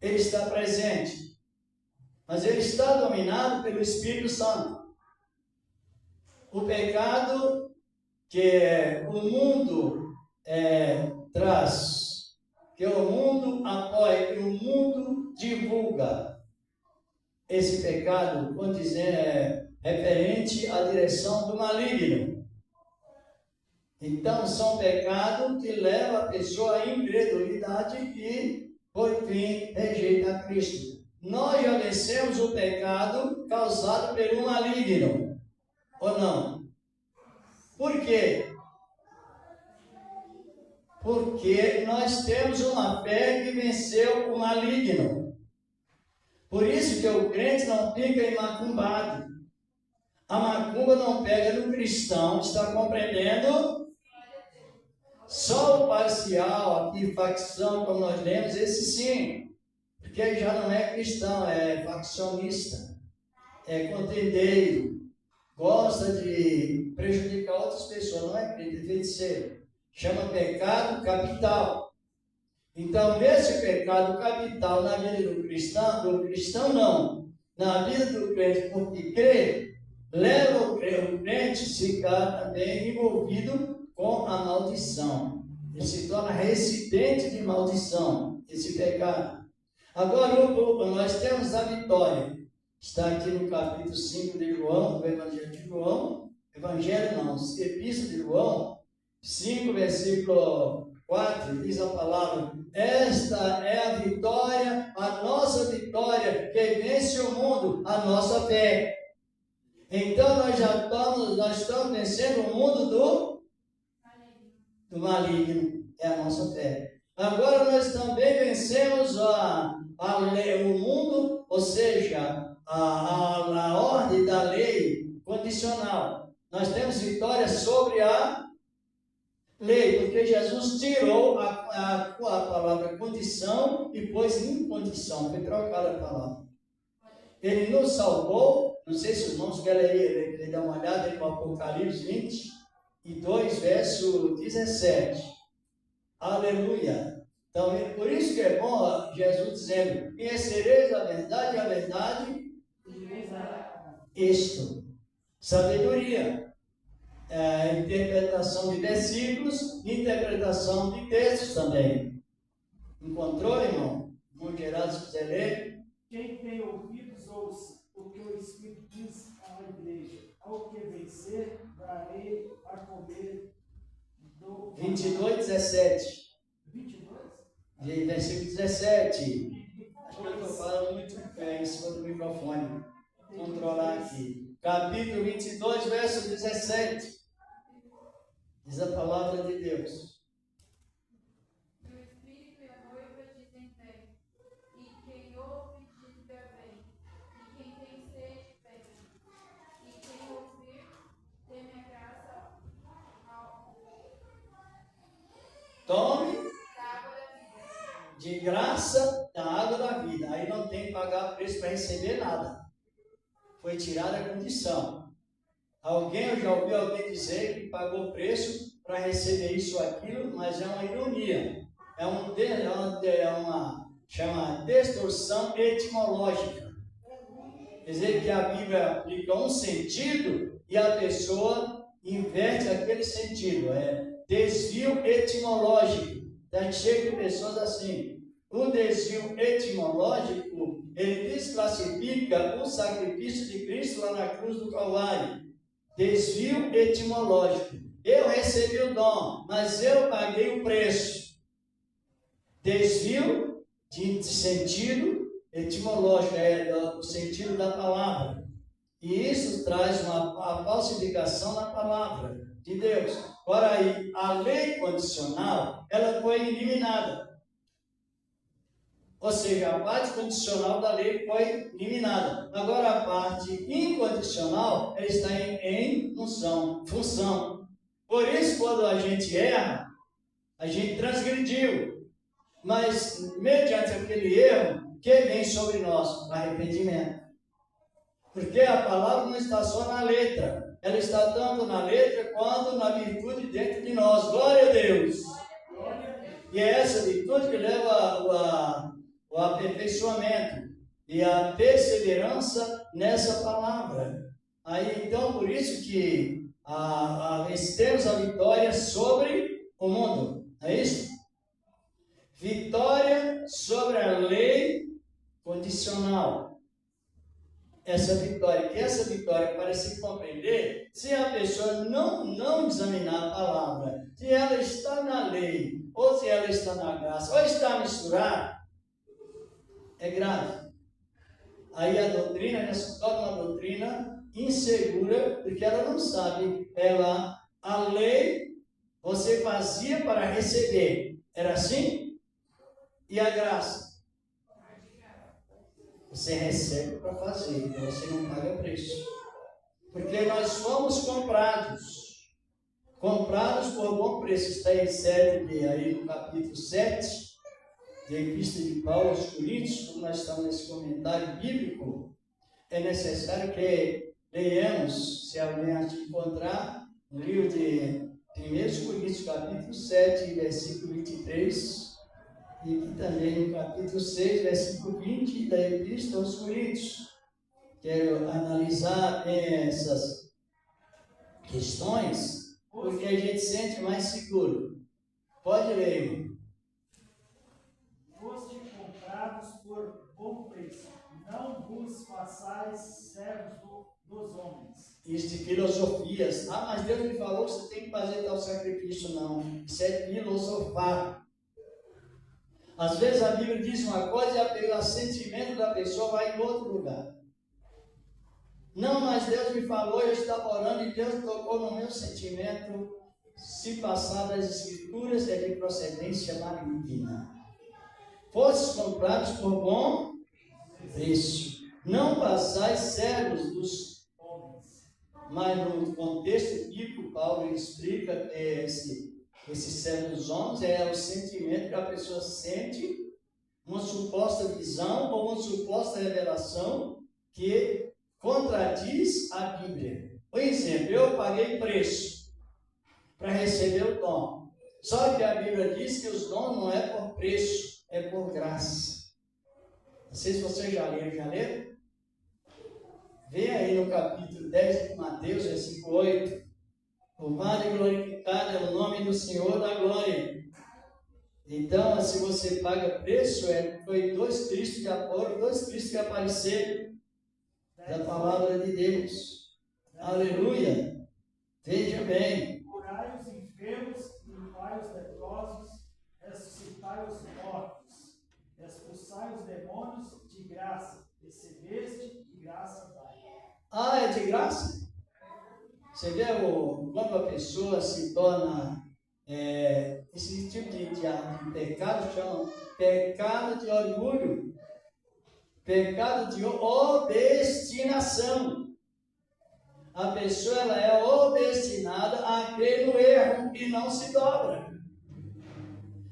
ele está presente, mas ele está dominado pelo Espírito Santo. O pecado que o mundo traz, que o mundo apoia, que o mundo divulga, esse pecado, vamos dizer, referente à direção do maligno. Então, são pecados que levam a pessoa à incredulidade e, por fim, rejeita a Cristo. Nós já vencemos o pecado causado pelo maligno, ou não? Por quê? Porque nós temos uma fé que venceu o maligno. Por isso que o crente não ficaemacumbado. A macumba não pega no cristão, está compreendendo? Só o parcial, aqui, facção, como nós lemos, esse sim. Porque ele já não é cristão, é faccionista, é contendeiro, gosta de prejudicar outras pessoas, não é crente, é feiticeiro. Chama pecado capital. Então, esse pecado capital na vida do cristão não, na vida do crente, porque crê, leva o crente a ficar também envolvido com a maldição. Ele se torna residente de maldição, esse pecado. Agora, nós temos a vitória. Está aqui no capítulo 5 de João, do Evangelho de João. Evangelho não, Epístola de João, 5, versículo 4, diz a palavra: esta é a vitória, a nossa vitória, que vence o mundo, a nossa fé. Então, nós estamos vencendo o mundo do maligno, é a nossa fé. Agora nós também vencemos o mundo, ou seja, a ordem da lei condicional. Nós temos vitória sobre a lei, porque Jesus tirou a palavra condição e pôs incondição, foi trocada a palavra. Ele nos salvou, não sei se os irmãos querem dar uma olhada no Apocalipse 22, verso 17. Aleluia. Então, por isso que é bom Jesus dizendo: conhecereis a verdade isto. Sabedoria. Interpretação de versículos, interpretação de textos também. Encontrou, irmão? Irmão Geraldo, se quiser ler. Quem tem ouvidos, ouça o que o Espírito diz à igreja. Ao que vencer, darei a comer do... 22, 17. 22? Versículo 17. Acho que eu estou falando muito em cima do microfone. Controlar aqui. Capítulo 22, verso 17. Diz a palavra de Deus. O Espírito e a noiva dizem vem, e quem ouve diga vem, e quem tem sede bebe, e quem ouvir teme a graça ao Tome da água da vida. de graça da água da vida. Aí não tem que pagar preço para receber nada. Foi tirada a condição. Eu já ouvi alguém dizer que pagou preço para receber isso ou aquilo, mas é uma ironia. É uma chama distorção etimológica. Quer dizer que a Bíblia aplica um sentido e a pessoa inverte aquele sentido. É desvio etimológico. Está cheio de pessoas assim. O desvio etimológico, ele desclassifica o sacrifício de Cristo lá na cruz do Calvário. Desvio etimológico. Eu recebi o dom, mas eu paguei o preço. Desvio de sentido etimológico, o sentido da palavra. E isso traz a falsificação na palavra de Deus. Ora aí, a lei condicional, ela foi eliminada. Ou seja, a parte condicional da lei foi eliminada. Agora a parte incondicional, ela está em função. Por isso, quando a gente erra, A gente transgrediu. Mas, mediante aquele erro, que vem sobre nós? Arrependimento. Porque a palavra não está só na letra. Ela está tanto na letra quanto na virtude dentro de nós. Glória a Deus. E é essa virtude que leva ao aperfeiçoamento e a perseverança nessa palavra. Aí, então, por isso que temos a vitória sobre o mundo. É isso? Vitória sobre a lei condicional. Essa vitória, para se compreender, se a pessoa não examinar a palavra, se ela está na lei, ou se ela está na graça, ou está misturada, é grave. Aí a doutrina se torna uma doutrina insegura, porque ela não sabe. A lei você fazia para receber, era assim? E a graça? Você recebe para fazer, então você não paga preço. Porque nós fomos comprados por bom preço. Está aí no capítulo 7, da Epístola de Paulo aos Coríntios, como nós estamos nesse comentário bíblico, é necessário que leiamos, se alguém encontrar, no livro de 1 Coríntios, capítulo 7, versículo 23, e aqui também no capítulo 6, versículo 20 da Epístola aos Coríntios. Quero analisar essas questões, porque a gente se sente mais seguro. Pode ler, irmão. Foste comprados por bom preço, não vos façais servos dos homens. Isso de filosofias. Mas Deus me falou que você tem que fazer tal sacrifício. Não, isso é filosofar. Às vezes a Bíblia diz uma coisa e pelo sentimento da pessoa vai em outro lugar. Não, mas Deus me falou, eu estava orando e Deus tocou no meu sentimento. Se passar das Escrituras, é de procedência maligna. Fostes comprados por bom preço. Não passais servos dos homens. Mas no contexto bíblico, Paulo explica esse servo dos homens é o sentimento que a pessoa sente, uma suposta visão ou uma suposta revelação que contradiz a Bíblia. Por exemplo, eu paguei preço para receber o dom. Só que a Bíblia diz que os dons não é por preço, é por graça. Não sei se você já leu? Vem aí no capítulo 10 de Mateus, versículo 8. Louvado e glorificado é o nome do Senhor da glória. Então, se você paga preço, foi dois Cristos que apareceram da palavra de Deus. Aleluia! Veja bem. Curai os enfermos, limpai os leprosos, ressuscitai os mortos, expulsai os demônios de graça, recebeste de graça dai. É de graça? Você vê quando a pessoa se torna esse tipo de pecado, chama pecado de orgulho, pecado de obstinação. A pessoa ela é obstinada a crer no erro e não se dobra.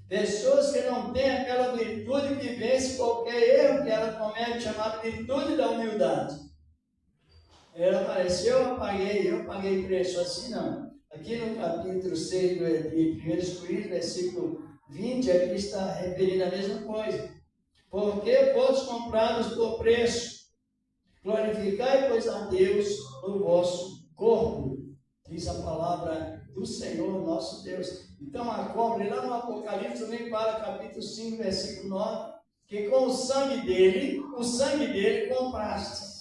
Pessoas que não têm aquela virtude que vence qualquer erro que ela comete, chamada virtude da humildade. Ela apareceu, eu paguei preço, assim não. Aqui no capítulo 6 de 1 Coríntios, versículo 20, aqui está referindo a mesma coisa. Porque fostes comprados por preço, glorificai, pois, a Deus no vosso corpo, diz a palavra do Senhor nosso Deus. Então a compra, lá no Apocalipse também fala, capítulo 5, versículo 9, que com o sangue dele compraste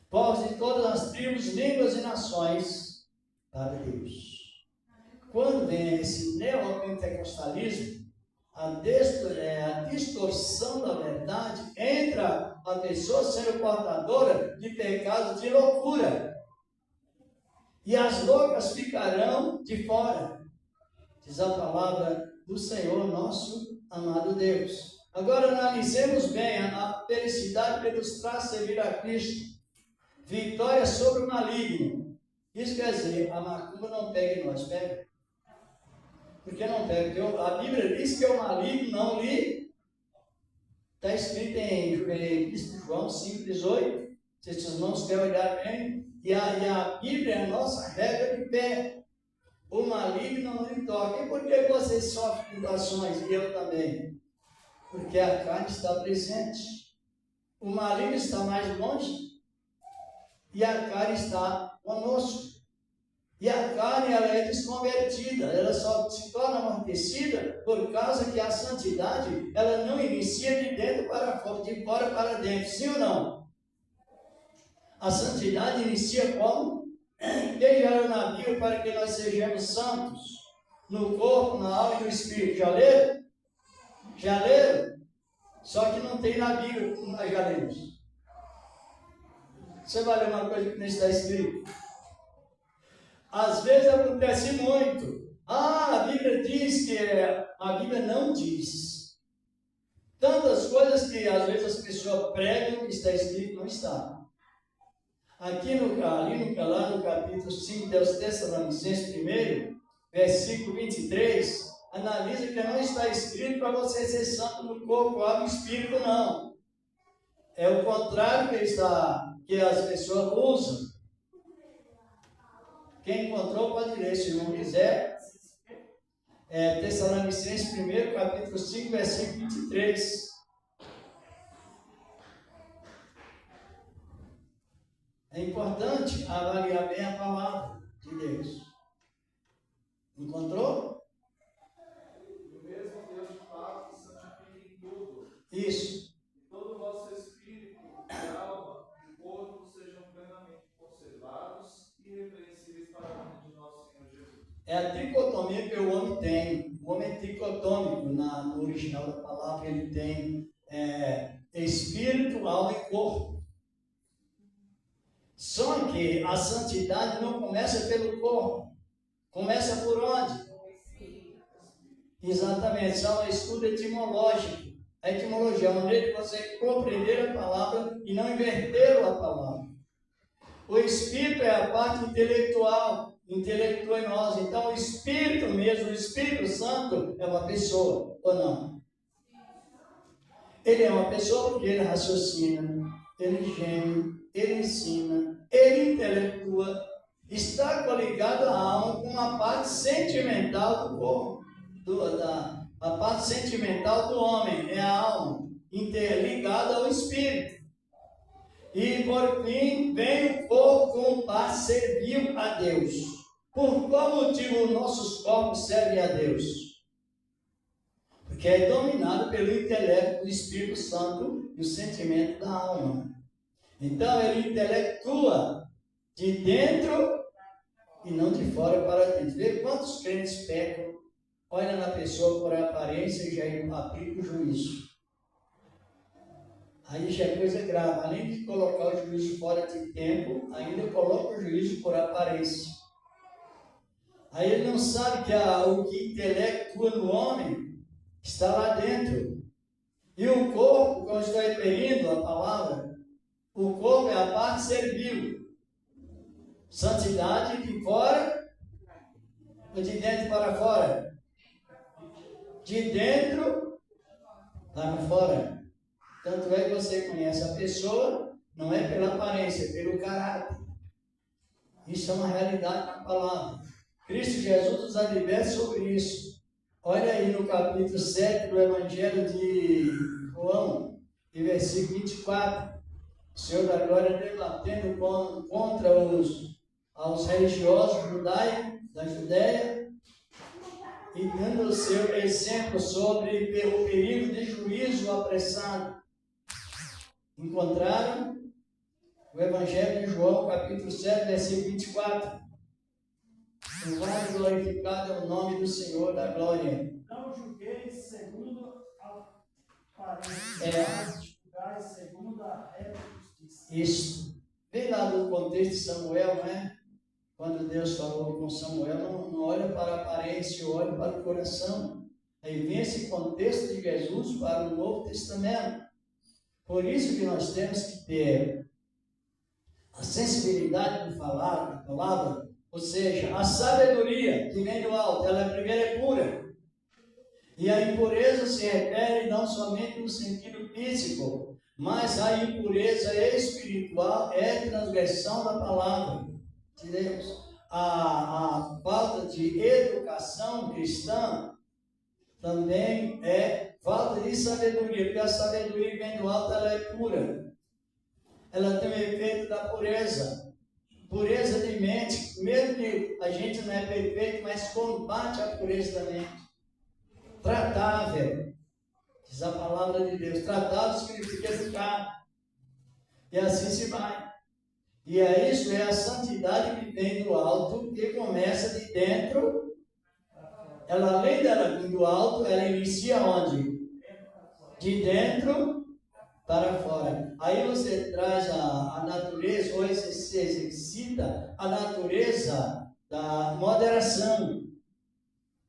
povos de todas as tribos, línguas e nações para Deus. Quando vem esse neopentecostalismo, a distorção da verdade entra a pessoa sendo portadora de pecados de loucura. E as loucas ficarão de fora, diz a palavra do Senhor nosso amado Deus. Agora analisemos bem a felicidade que nos traz servir a Cristo. Vitória sobre o maligno. Isso quer dizer, a macumba não pega em nós, pega? Por que não pega? Porque a Bíblia diz que o maligno não lhe... Está escrito em João 5,18. Se esses irmãos querem olhar bem. E a Bíblia é a nossa regra de pé. O maligno não lhe toca. E por que vocês sofrem tentações? E eu também. Porque a carne está presente. O maligno está mais longe. E a carne está conosco. E a carne, ela é desconvertida, ela só se torna amortecida por causa que a santidade, ela não inicia de dentro para fora, de fora para dentro, sim ou não? A santidade inicia como? Quem já leu na Bíblia para que nós sejamos santos, no corpo, na alma e no espírito? Já leram? Já leram? Só que não tem na Bíblia, como nós já lemos. Você vai ler uma coisa que não está escrito? Às vezes acontece muito. A Bíblia diz que a Bíblia não diz. Tantas coisas que às vezes as pessoas pregam que está escrito, não está. Ali no capítulo 5 de Tessalonicenses 1, versículo 23, analisa que não está escrito para você ser santo no corpo, alma e espírito, não. É o contrário que as pessoas usam. Quem encontrou pode ler, se não quiser. Tessalonicenses 1, capítulo 5, versículo 23. É importante avaliar bem a palavra de Deus. Encontrou? O mesmo Deus de paz que santifica em tudo. Isso. E todo o vosso espírito, e alma e corpo sejam plenamente conservados e irrepreensíveis para a vinda de nosso Senhor Jesus. É a tricotomia que o homem tem. O homem é tricotômico no original da palavra. Ele tem espírito, alma e corpo. Só que a santidade não começa pelo corpo. Começa por onde? Exatamente, isso é um estudo etimológico. A etimologia é uma maneira de você compreender a palavra e não inverter a palavra. O espírito é a parte intelectual em nós. Então o espírito mesmo, o Espírito Santo é uma pessoa, ou não? Ele é uma pessoa porque ele raciocina, ele geme, ele ensina, ele intelectua, está coligado à alma com a parte sentimental do corpo, a parte sentimental do homem, é a alma, interligada ao espírito. E por fim, vem o corpo como parte servil a Deus. Por qual motivo nossos corpos servem a Deus? Porque é dominado pelo intelecto do Espírito Santo e o sentimento da alma. Então ele intelectua de dentro e não de fora para dentro. Vê quantos crentes pecam, olha na pessoa por aparência e já aplica o juízo. Aí já é coisa grave. Além de colocar o juízo fora de tempo, ainda coloca o juízo por aparência. Aí ele não sabe que o que intelectua no homem está lá dentro. E o corpo, como está referindo a palavra, o corpo é a parte servil. Santidade de fora ou de dentro para fora? De dentro para fora. Tanto é que você conhece a pessoa, não é pela aparência, é pelo caráter. Isso é uma realidade na palavra. Cristo Jesus nos adverte sobre isso. Olha aí no capítulo 7 do Evangelho de João, e versículo 24. O Senhor da Glória debatendo contra os religiosos da Judéia e dando o seu exemplo sobre o perigo de juízo apressado. Encontraram o Evangelho de João, capítulo 7, versículo 24. Louvado e glorificado é o nome do Senhor da glória. Não julgueis segundo a aparência, mas julgai segundo a reta justiça. Isso. Vem lá do contexto de Samuel, não é? Quando Deus falou com Samuel, não olha para a aparência, olha para o coração. Aí vem esse contexto de Jesus para o Novo Testamento. Por isso que nós temos que ter a sensibilidade de falar a palavra Ou seja, a sabedoria que vem do alto, ela primeiro é pura. E a impureza se refere não somente no sentido físico, mas a impureza espiritual é transgressão da palavra de Deus. A falta de educação cristã também é falta de sabedoria, porque a sabedoria que vem do alto, ela é pura. Ela tem o efeito da pureza. Pureza de mente, mesmo que a gente não é perfeito, mas combate a pureza da mente. Tratável, diz a palavra de Deus. Tratável significa educado. E assim se vai. E isso é a santidade que vem do alto, que começa de dentro. Ela, além dela vir do alto, ela inicia onde? De dentro para fora. Aí você traz a natureza, ou você exercita a natureza da moderação.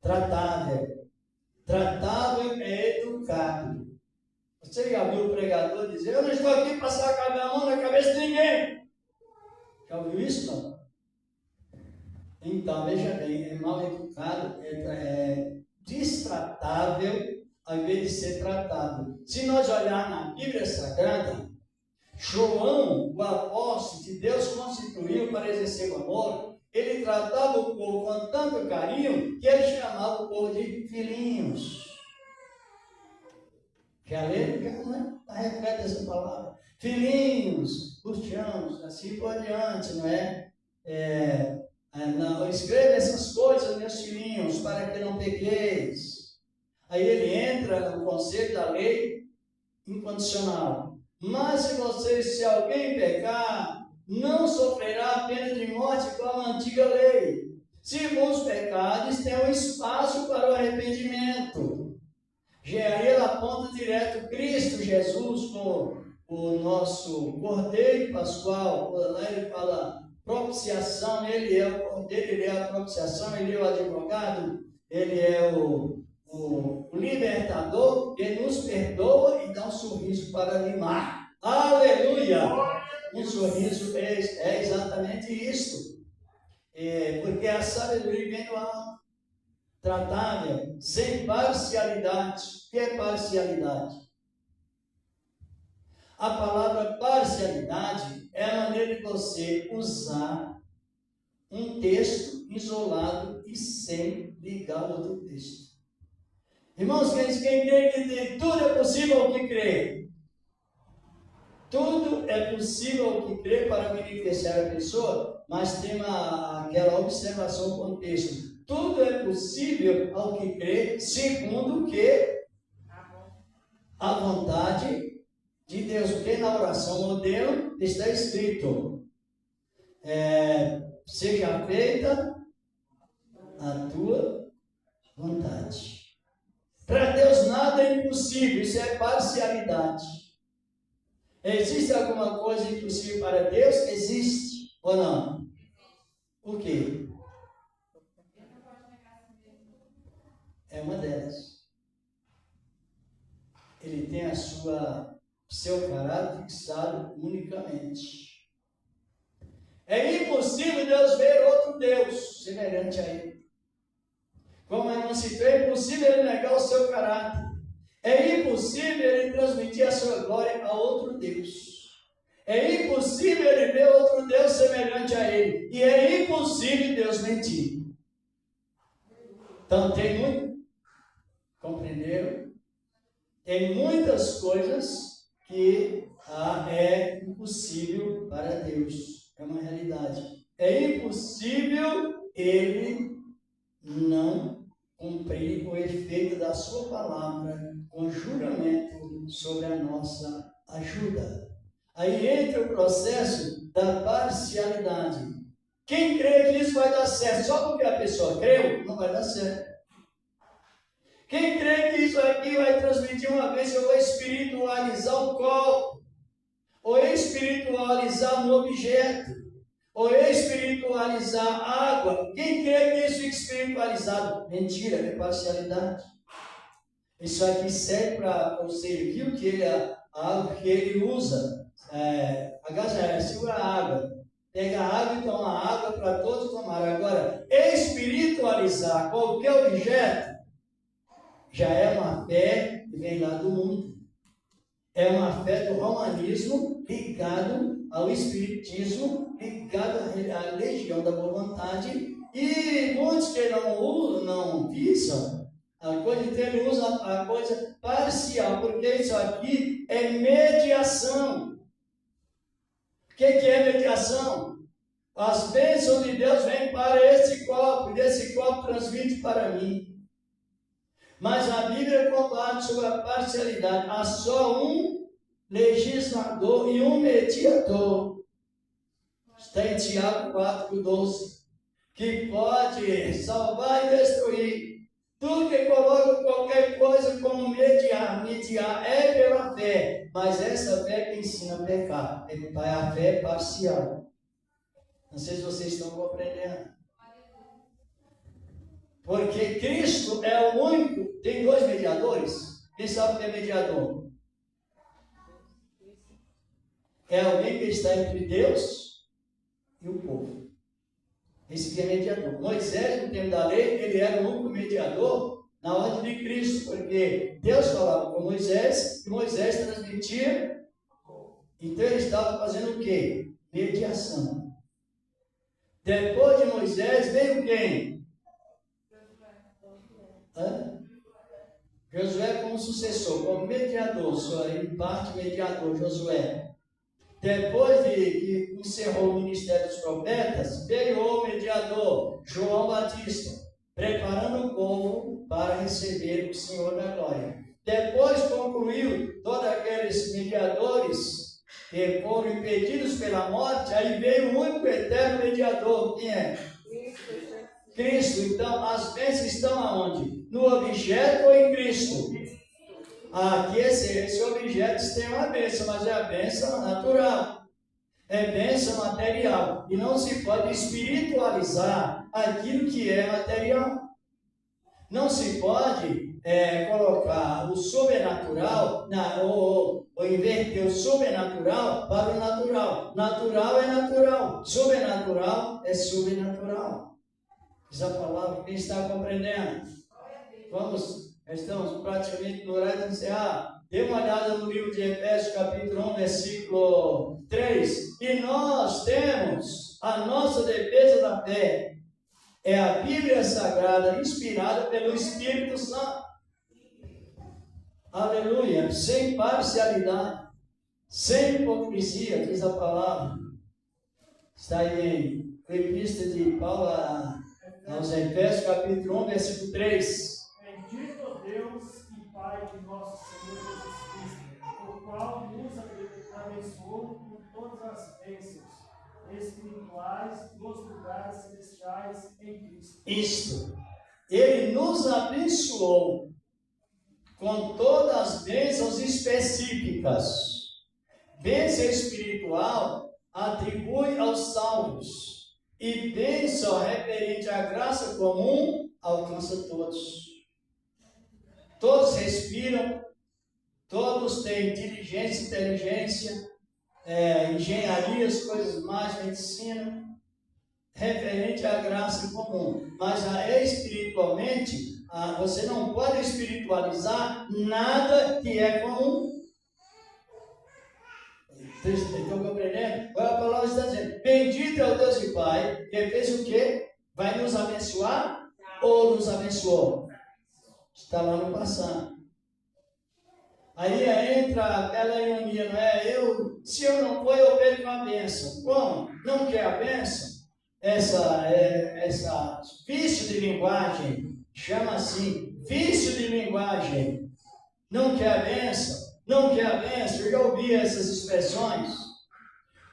Tratável. Tratável é educado. Você já viu o pregador dizer: eu não estou aqui para sacar a mão na cabeça de ninguém. Já ouviu isso, não? Então, veja bem, é mal educado, é destratável ao invés de ser tratado. Se nós olharmos na Bíblia Sagrada, João, o apóstolo que Deus constituiu para exercer o amor, ele tratava o povo com tanto carinho que ele chamava o povo de filhinhos. Já leram? Né? Está repete essa palavra. Filhinhos, curtianos, assim por diante, não é? Não, escreva essas coisas, meus filhinhos, para que não pequeis. Aí ele entra no conceito da lei incondicional. Mas se alguém pecar, não sofrerá a pena de morte com a antiga lei. Se vos pecares, tem um espaço para o arrependimento. Aí ele aponta direto Cristo Jesus como o nosso Cordeiro Pascual. Lá ele fala propiciação, ele é o Cordeiro, ele é a propiciação, ele é o advogado, ele é o libertador, que nos perdoa e dá um sorriso para animar. Aleluia! Um sorriso é exatamente isso. Porque a sabedoria vem do alto. Tratável, sem parcialidade. O que é parcialidade? A palavra parcialidade é a maneira de você usar um texto isolado e sem ligar o outro texto. Irmãos, quem crê que tudo é possível ao que crê? Tudo é possível ao que crê para beneficiar a pessoa, mas tem aquela observação, contexto. Tudo é possível ao que crê, segundo o que? A vontade de Deus. Porque na oração modelo está escrito: seja feita a tua vontade. Para Deus nada é impossível, isso é parcialidade. Existe alguma coisa impossível para Deus? Existe ou não? O quê? É uma delas. Ele tem seu caráter fixado unicamente. É impossível Deus ver outro Deus semelhante a Ele. Como eu não citou, é impossível Ele negar o seu caráter. É impossível Ele transmitir a sua glória a outro Deus. É impossível Ele ver outro Deus semelhante a Ele. E é impossível Deus mentir. Então tem muito. Compreenderam? Tem muitas coisas que é impossível para Deus. É uma realidade. É impossível Ele não cumprir o efeito da sua palavra com juramento sobre a nossa ajuda. Aí entra o processo da parcialidade. Quem crê que isso vai dar certo só porque a pessoa creu, não vai dar certo. Quem crê que isso aqui vai transmitir uma vez, eu vou espiritualizar o copo, ou espiritualizar um objeto, ou espiritualizar a água. Quem crê que isso é espiritualizado? Mentira, é parcialidade. Isso aqui serve para o serviço que ele usa. Segura a água. Pega água e toma água para todos tomar. Agora, espiritualizar qualquer objeto já é uma fé que vem lá do mundo. É uma fé do romanismo ligado ao espiritismo, ligado à legião da boa vontade. E muitos que não visam a coisa, então ele usa a coisa parcial, porque isso aqui é mediação. O que é mediação? As bênçãos de Deus vêm para esse copo, e desse copo transmite para mim. Mas a Bíblia combate sobre a parcialidade. Há só um legislador e um mediador. Está em Tiago 4:12. Que pode salvar e destruir. Tudo que coloca qualquer coisa como mediar é pela fé. Mas essa fé que ensina a pecar. É a fé parcial. Não sei se vocês estão compreendendo. Porque Cristo é o único. Tem dois mediadores. Quem sabe o que é mediador? É alguém que está entre Deus e o povo. Esse que é mediador. Moisés, no tempo da lei, ele era o único mediador na ordem de Cristo. Porque Deus falava com Moisés e Moisés transmitia. Então ele estava fazendo o quê? Mediação. Depois de Moisés veio quem? Josué como sucessor, como mediador, só em parte mediador, Josué. Depois de que encerrou o ministério dos profetas, veio o mediador, João Batista, preparando o povo para receber o Senhor da glória. Depois concluiu todos aqueles mediadores que foram impedidos pela morte, aí veio o único eterno mediador, quem é? Cristo. Então, as bênçãos estão aonde? No objeto ou em Cristo? Aqui esse objeto tem uma bênção, mas é a bênção natural. É bênção material. E não se pode espiritualizar aquilo que é material. Não se pode colocar o sobrenatural ou inverter o sobrenatural para o natural. Natural é natural. Sobrenatural é sobrenatural. Essa palavra, quem está compreendendo? Estamos praticamente no horário de encerrar. Dê uma olhada no livro de Efésios, capítulo 1, versículo 3. E nós temos a nossa defesa da fé. É a Bíblia Sagrada, inspirada pelo Espírito Santo. Aleluia. Sem parcialidade, sem hipocrisia, diz a palavra. Está aí em Epístola de Paulo aos Efésios, capítulo 1, versículo 3. Bendito Deus e Pai de nosso Senhor Jesus Cristo, o qual nos abençoou com todas as bênçãos espirituais nos lugares celestiais em Cristo. Isto, Ele nos abençoou com todas as bênçãos específicas. Bênção espiritual atribui aos salvos. E bênção referente à graça comum alcança todos. Todos respiram, todos têm inteligência, engenharias, coisas mais, medicina, referente à graça comum. Mas espiritualmente, você não pode espiritualizar nada que é comum. Estão compreendendo? Agora a palavra está dizendo: bendito é o Deus e Pai, que fez o quê? Vai nos abençoar ou nos abençoou? Está lá no passado. Aí entra aquela ironia, não é? Se eu não for, eu perco a bênção. Como? Não quer a bênção? Essa vício de linguagem, chama assim, vício de linguagem. Não quer a bênção? Não quer a bênção? Eu já ouvi essas expressões.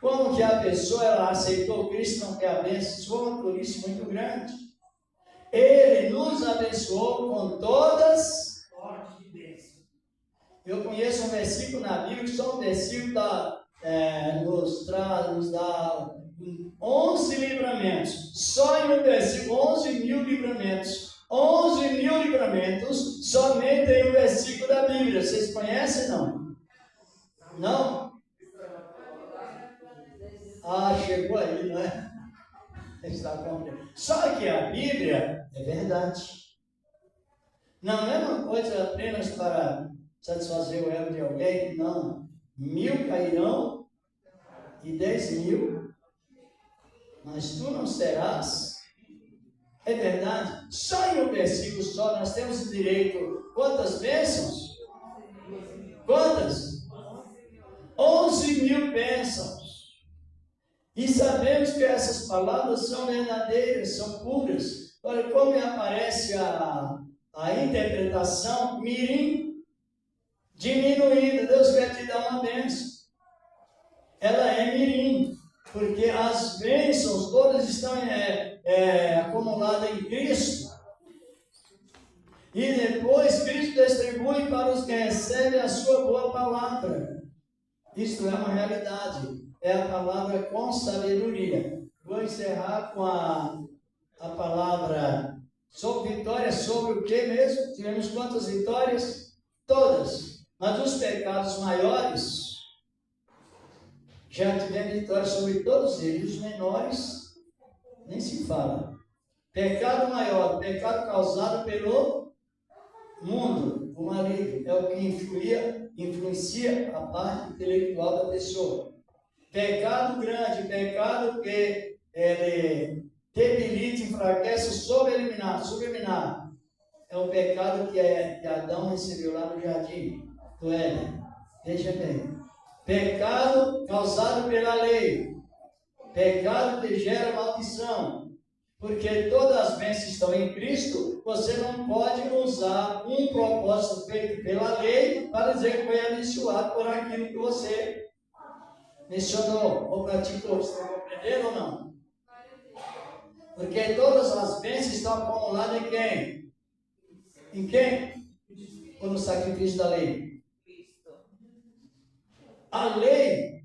Como que a pessoa ela aceitou Cristo e não quer a bênção? Isso foi uma tolice muito grande. Ele nos abençoou com todas Sorte de bênção. Eu conheço um versículo na Bíblia que só um versículo nos dá 11 livramentos. Só em um versículo, 11 mil livramentos. 11 mil livramentos somente em um versículo da Bíblia. Vocês conhecem, não? Não? chegou aí, não é? Está compreendendo. Só que a Bíblia é verdade. Não é uma coisa apenas para satisfazer o ego de alguém, não. 1000 cairão e 10.000, mas tu não serás. É verdade? Só em um versículo só nós temos direito. Quantas bênçãos? Quantas? 11.000 bênçãos. E sabemos que essas palavras são verdadeiras, são puras. Olha como aparece a interpretação mirim, diminuída. Deus quer te dar uma bênção. Ela é mirim, porque as bênçãos todas estão acumuladas em Cristo. E depois Cristo distribui para os que recebem a sua boa palavra. Isto é uma realidade. É a palavra com sabedoria. Vou encerrar com a palavra sobre vitória. Sobre o que mesmo? Tivemos quantas vitórias? Todas. Mas os pecados maiores, já tivemos vitória sobre todos eles. Os menores, nem se fala. Pecado maior, pecado causado pelo mundo, o maligno, é o que influencia a parte intelectual da pessoa. Pecado grande, pecado que ele debilita, enfraquece, subliminar. É o pecado que Adão recebeu lá no jardim do Éden. Veja bem. Pecado causado pela lei. Pecado que gera maldição. Porque todas as bênçãos estão em Cristo, você não pode usar um propósito feito pela lei para dizer que foi abençoado por aquilo que você mencionou ou praticou. Você está compreendendo ou não? Porque todas as bênçãos estão acumuladas em quem? Em quem? Ou no sacrifício da lei? A lei,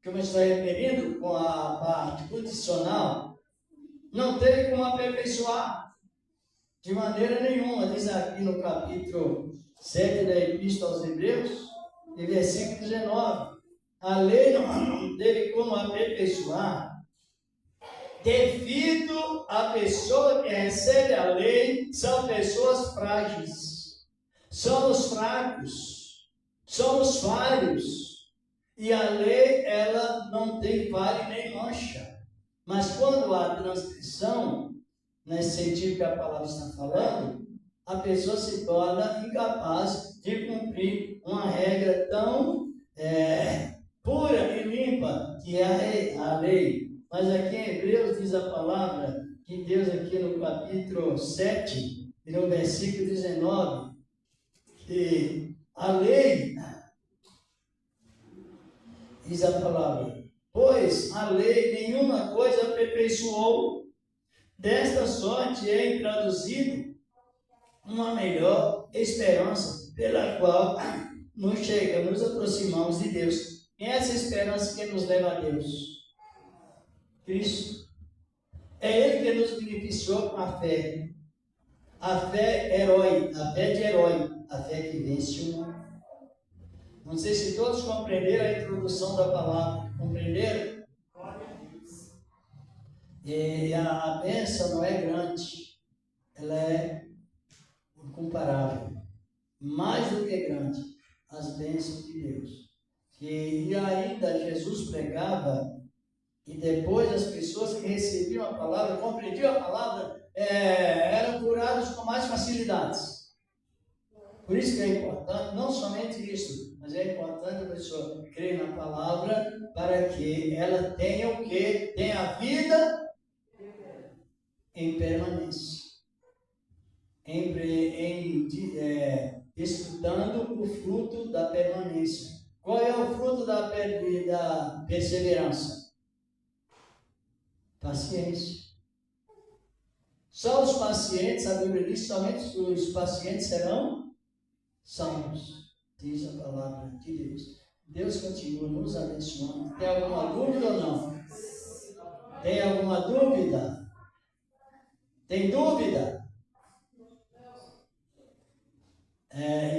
que eu me estou referindo com a parte condicional, não teve como aperfeiçoar de maneira nenhuma. Diz aqui no capítulo 7 da Epístola aos Hebreus, em versículo 19. A lei não teve como aperfeiçoar, devido à pessoa que recebe a lei, são pessoas frágeis, somos fracos, somos falhos, e a lei, ela não tem falha nem mancha. Mas quando há transgressão, nesse sentido que a palavra está falando, a pessoa se torna incapaz de cumprir uma regra tão pura e limpa que é a lei. Mas aqui em Hebreus diz a palavra de Deus aqui no capítulo 7 e no versículo 19, que a lei, diz a palavra, pois a lei nenhuma coisa aperfeiçoou, desta sorte é introduzido uma melhor esperança, pela qual nos aproximamos de Deus. E essa esperança que nos leva a Deus? Cristo. É Ele que nos beneficiou com a fé. A fé herói, a fé de herói, a fé que vence o mundo. Não sei se todos compreenderam a introdução da palavra. Compreenderam? E a bênção não é grande, ela é incomparável. Mais do que grande, as bênçãos de Deus. E ainda Jesus pregava, e depois as pessoas que recebiam a palavra, compreendiam a palavra, eram curadas com mais facilidades. Por isso que é importante, não somente isso, mas é importante a pessoa crer na palavra para que ela tenha o quê? Tenha a vida em permanência. Desfrutando o fruto da permanência. Qual é o fruto da perseverança? Paciência. Só os pacientes, a Bíblia diz, somente os pacientes serão salvos. Diz a palavra de Deus. Deus continua nos abençoando. Tem alguma dúvida ou não? Tem alguma dúvida? Tem dúvida?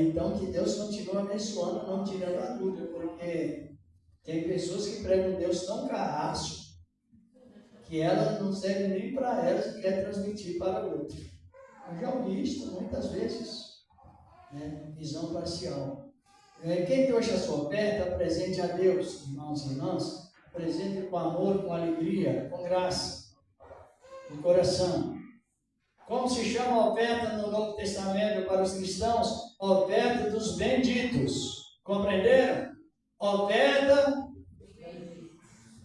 Então que Deus continue abençoando, não tirando a dúvida, porque Tem pessoas que pregam Deus tão carrasco que ela não serve nem para elas e quer transmitir para o outro. Eu já ouvi isso muitas vezes, né? Visão parcial. Quem trouxe a sua oferta, apresente a Deus, irmãos e irmãs, apresente com amor, com alegria, com graça, no coração. Como se chama a oferta no Novo Testamento para os cristãos? Oferta dos benditos. Compreenderam? Oferta.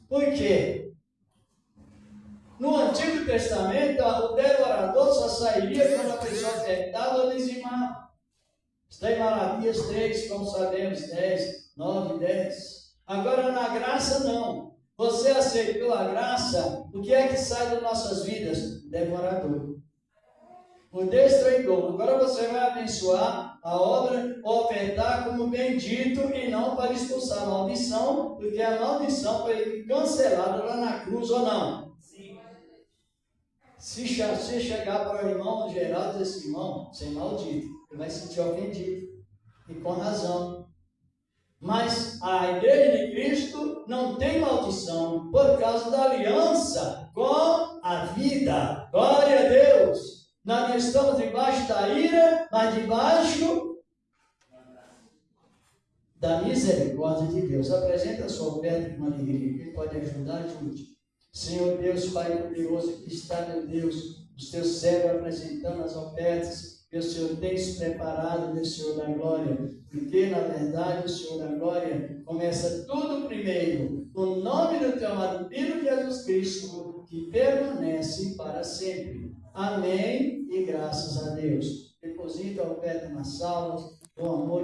Por quê? No Antigo Testamento, o devorador só sairia quando a pessoa ofertava ou dizimava. Está em Malaquias 3, como sabemos, 10, 9, 10. Agora, na graça, não. Você aceitou a graça, o que é que sai das nossas vidas? Devorador. O destruidor. Agora você vai abençoar a obra, ofertar como bendito e não para expulsar a maldição, porque a maldição foi cancelada lá na cruz ou não. Sim. Se chegar para o irmão geral e dizer assim, irmão, você é maldito, ele vai se sentir ofendido, e com razão. Mas a igreja de Cristo não tem maldição por causa da aliança com a vida. Glória a Deus! Nós não estamos debaixo da ira, mas debaixo da misericórdia de Deus. Apresenta a sua oferta com alegria. Quem pode ajudar, ajude. Senhor Deus, Pai poderoso, que está, meu Deus, os teus servos apresentando as ofertas que o Senhor tem preparado, meu Senhor da glória. Porque, na verdade, o Senhor da glória começa tudo primeiro, no nome do teu amado Filho Jesus Cristo, que permanece para sempre. Amém e graças a Deus. Deposita a oferta nas salas, com amor.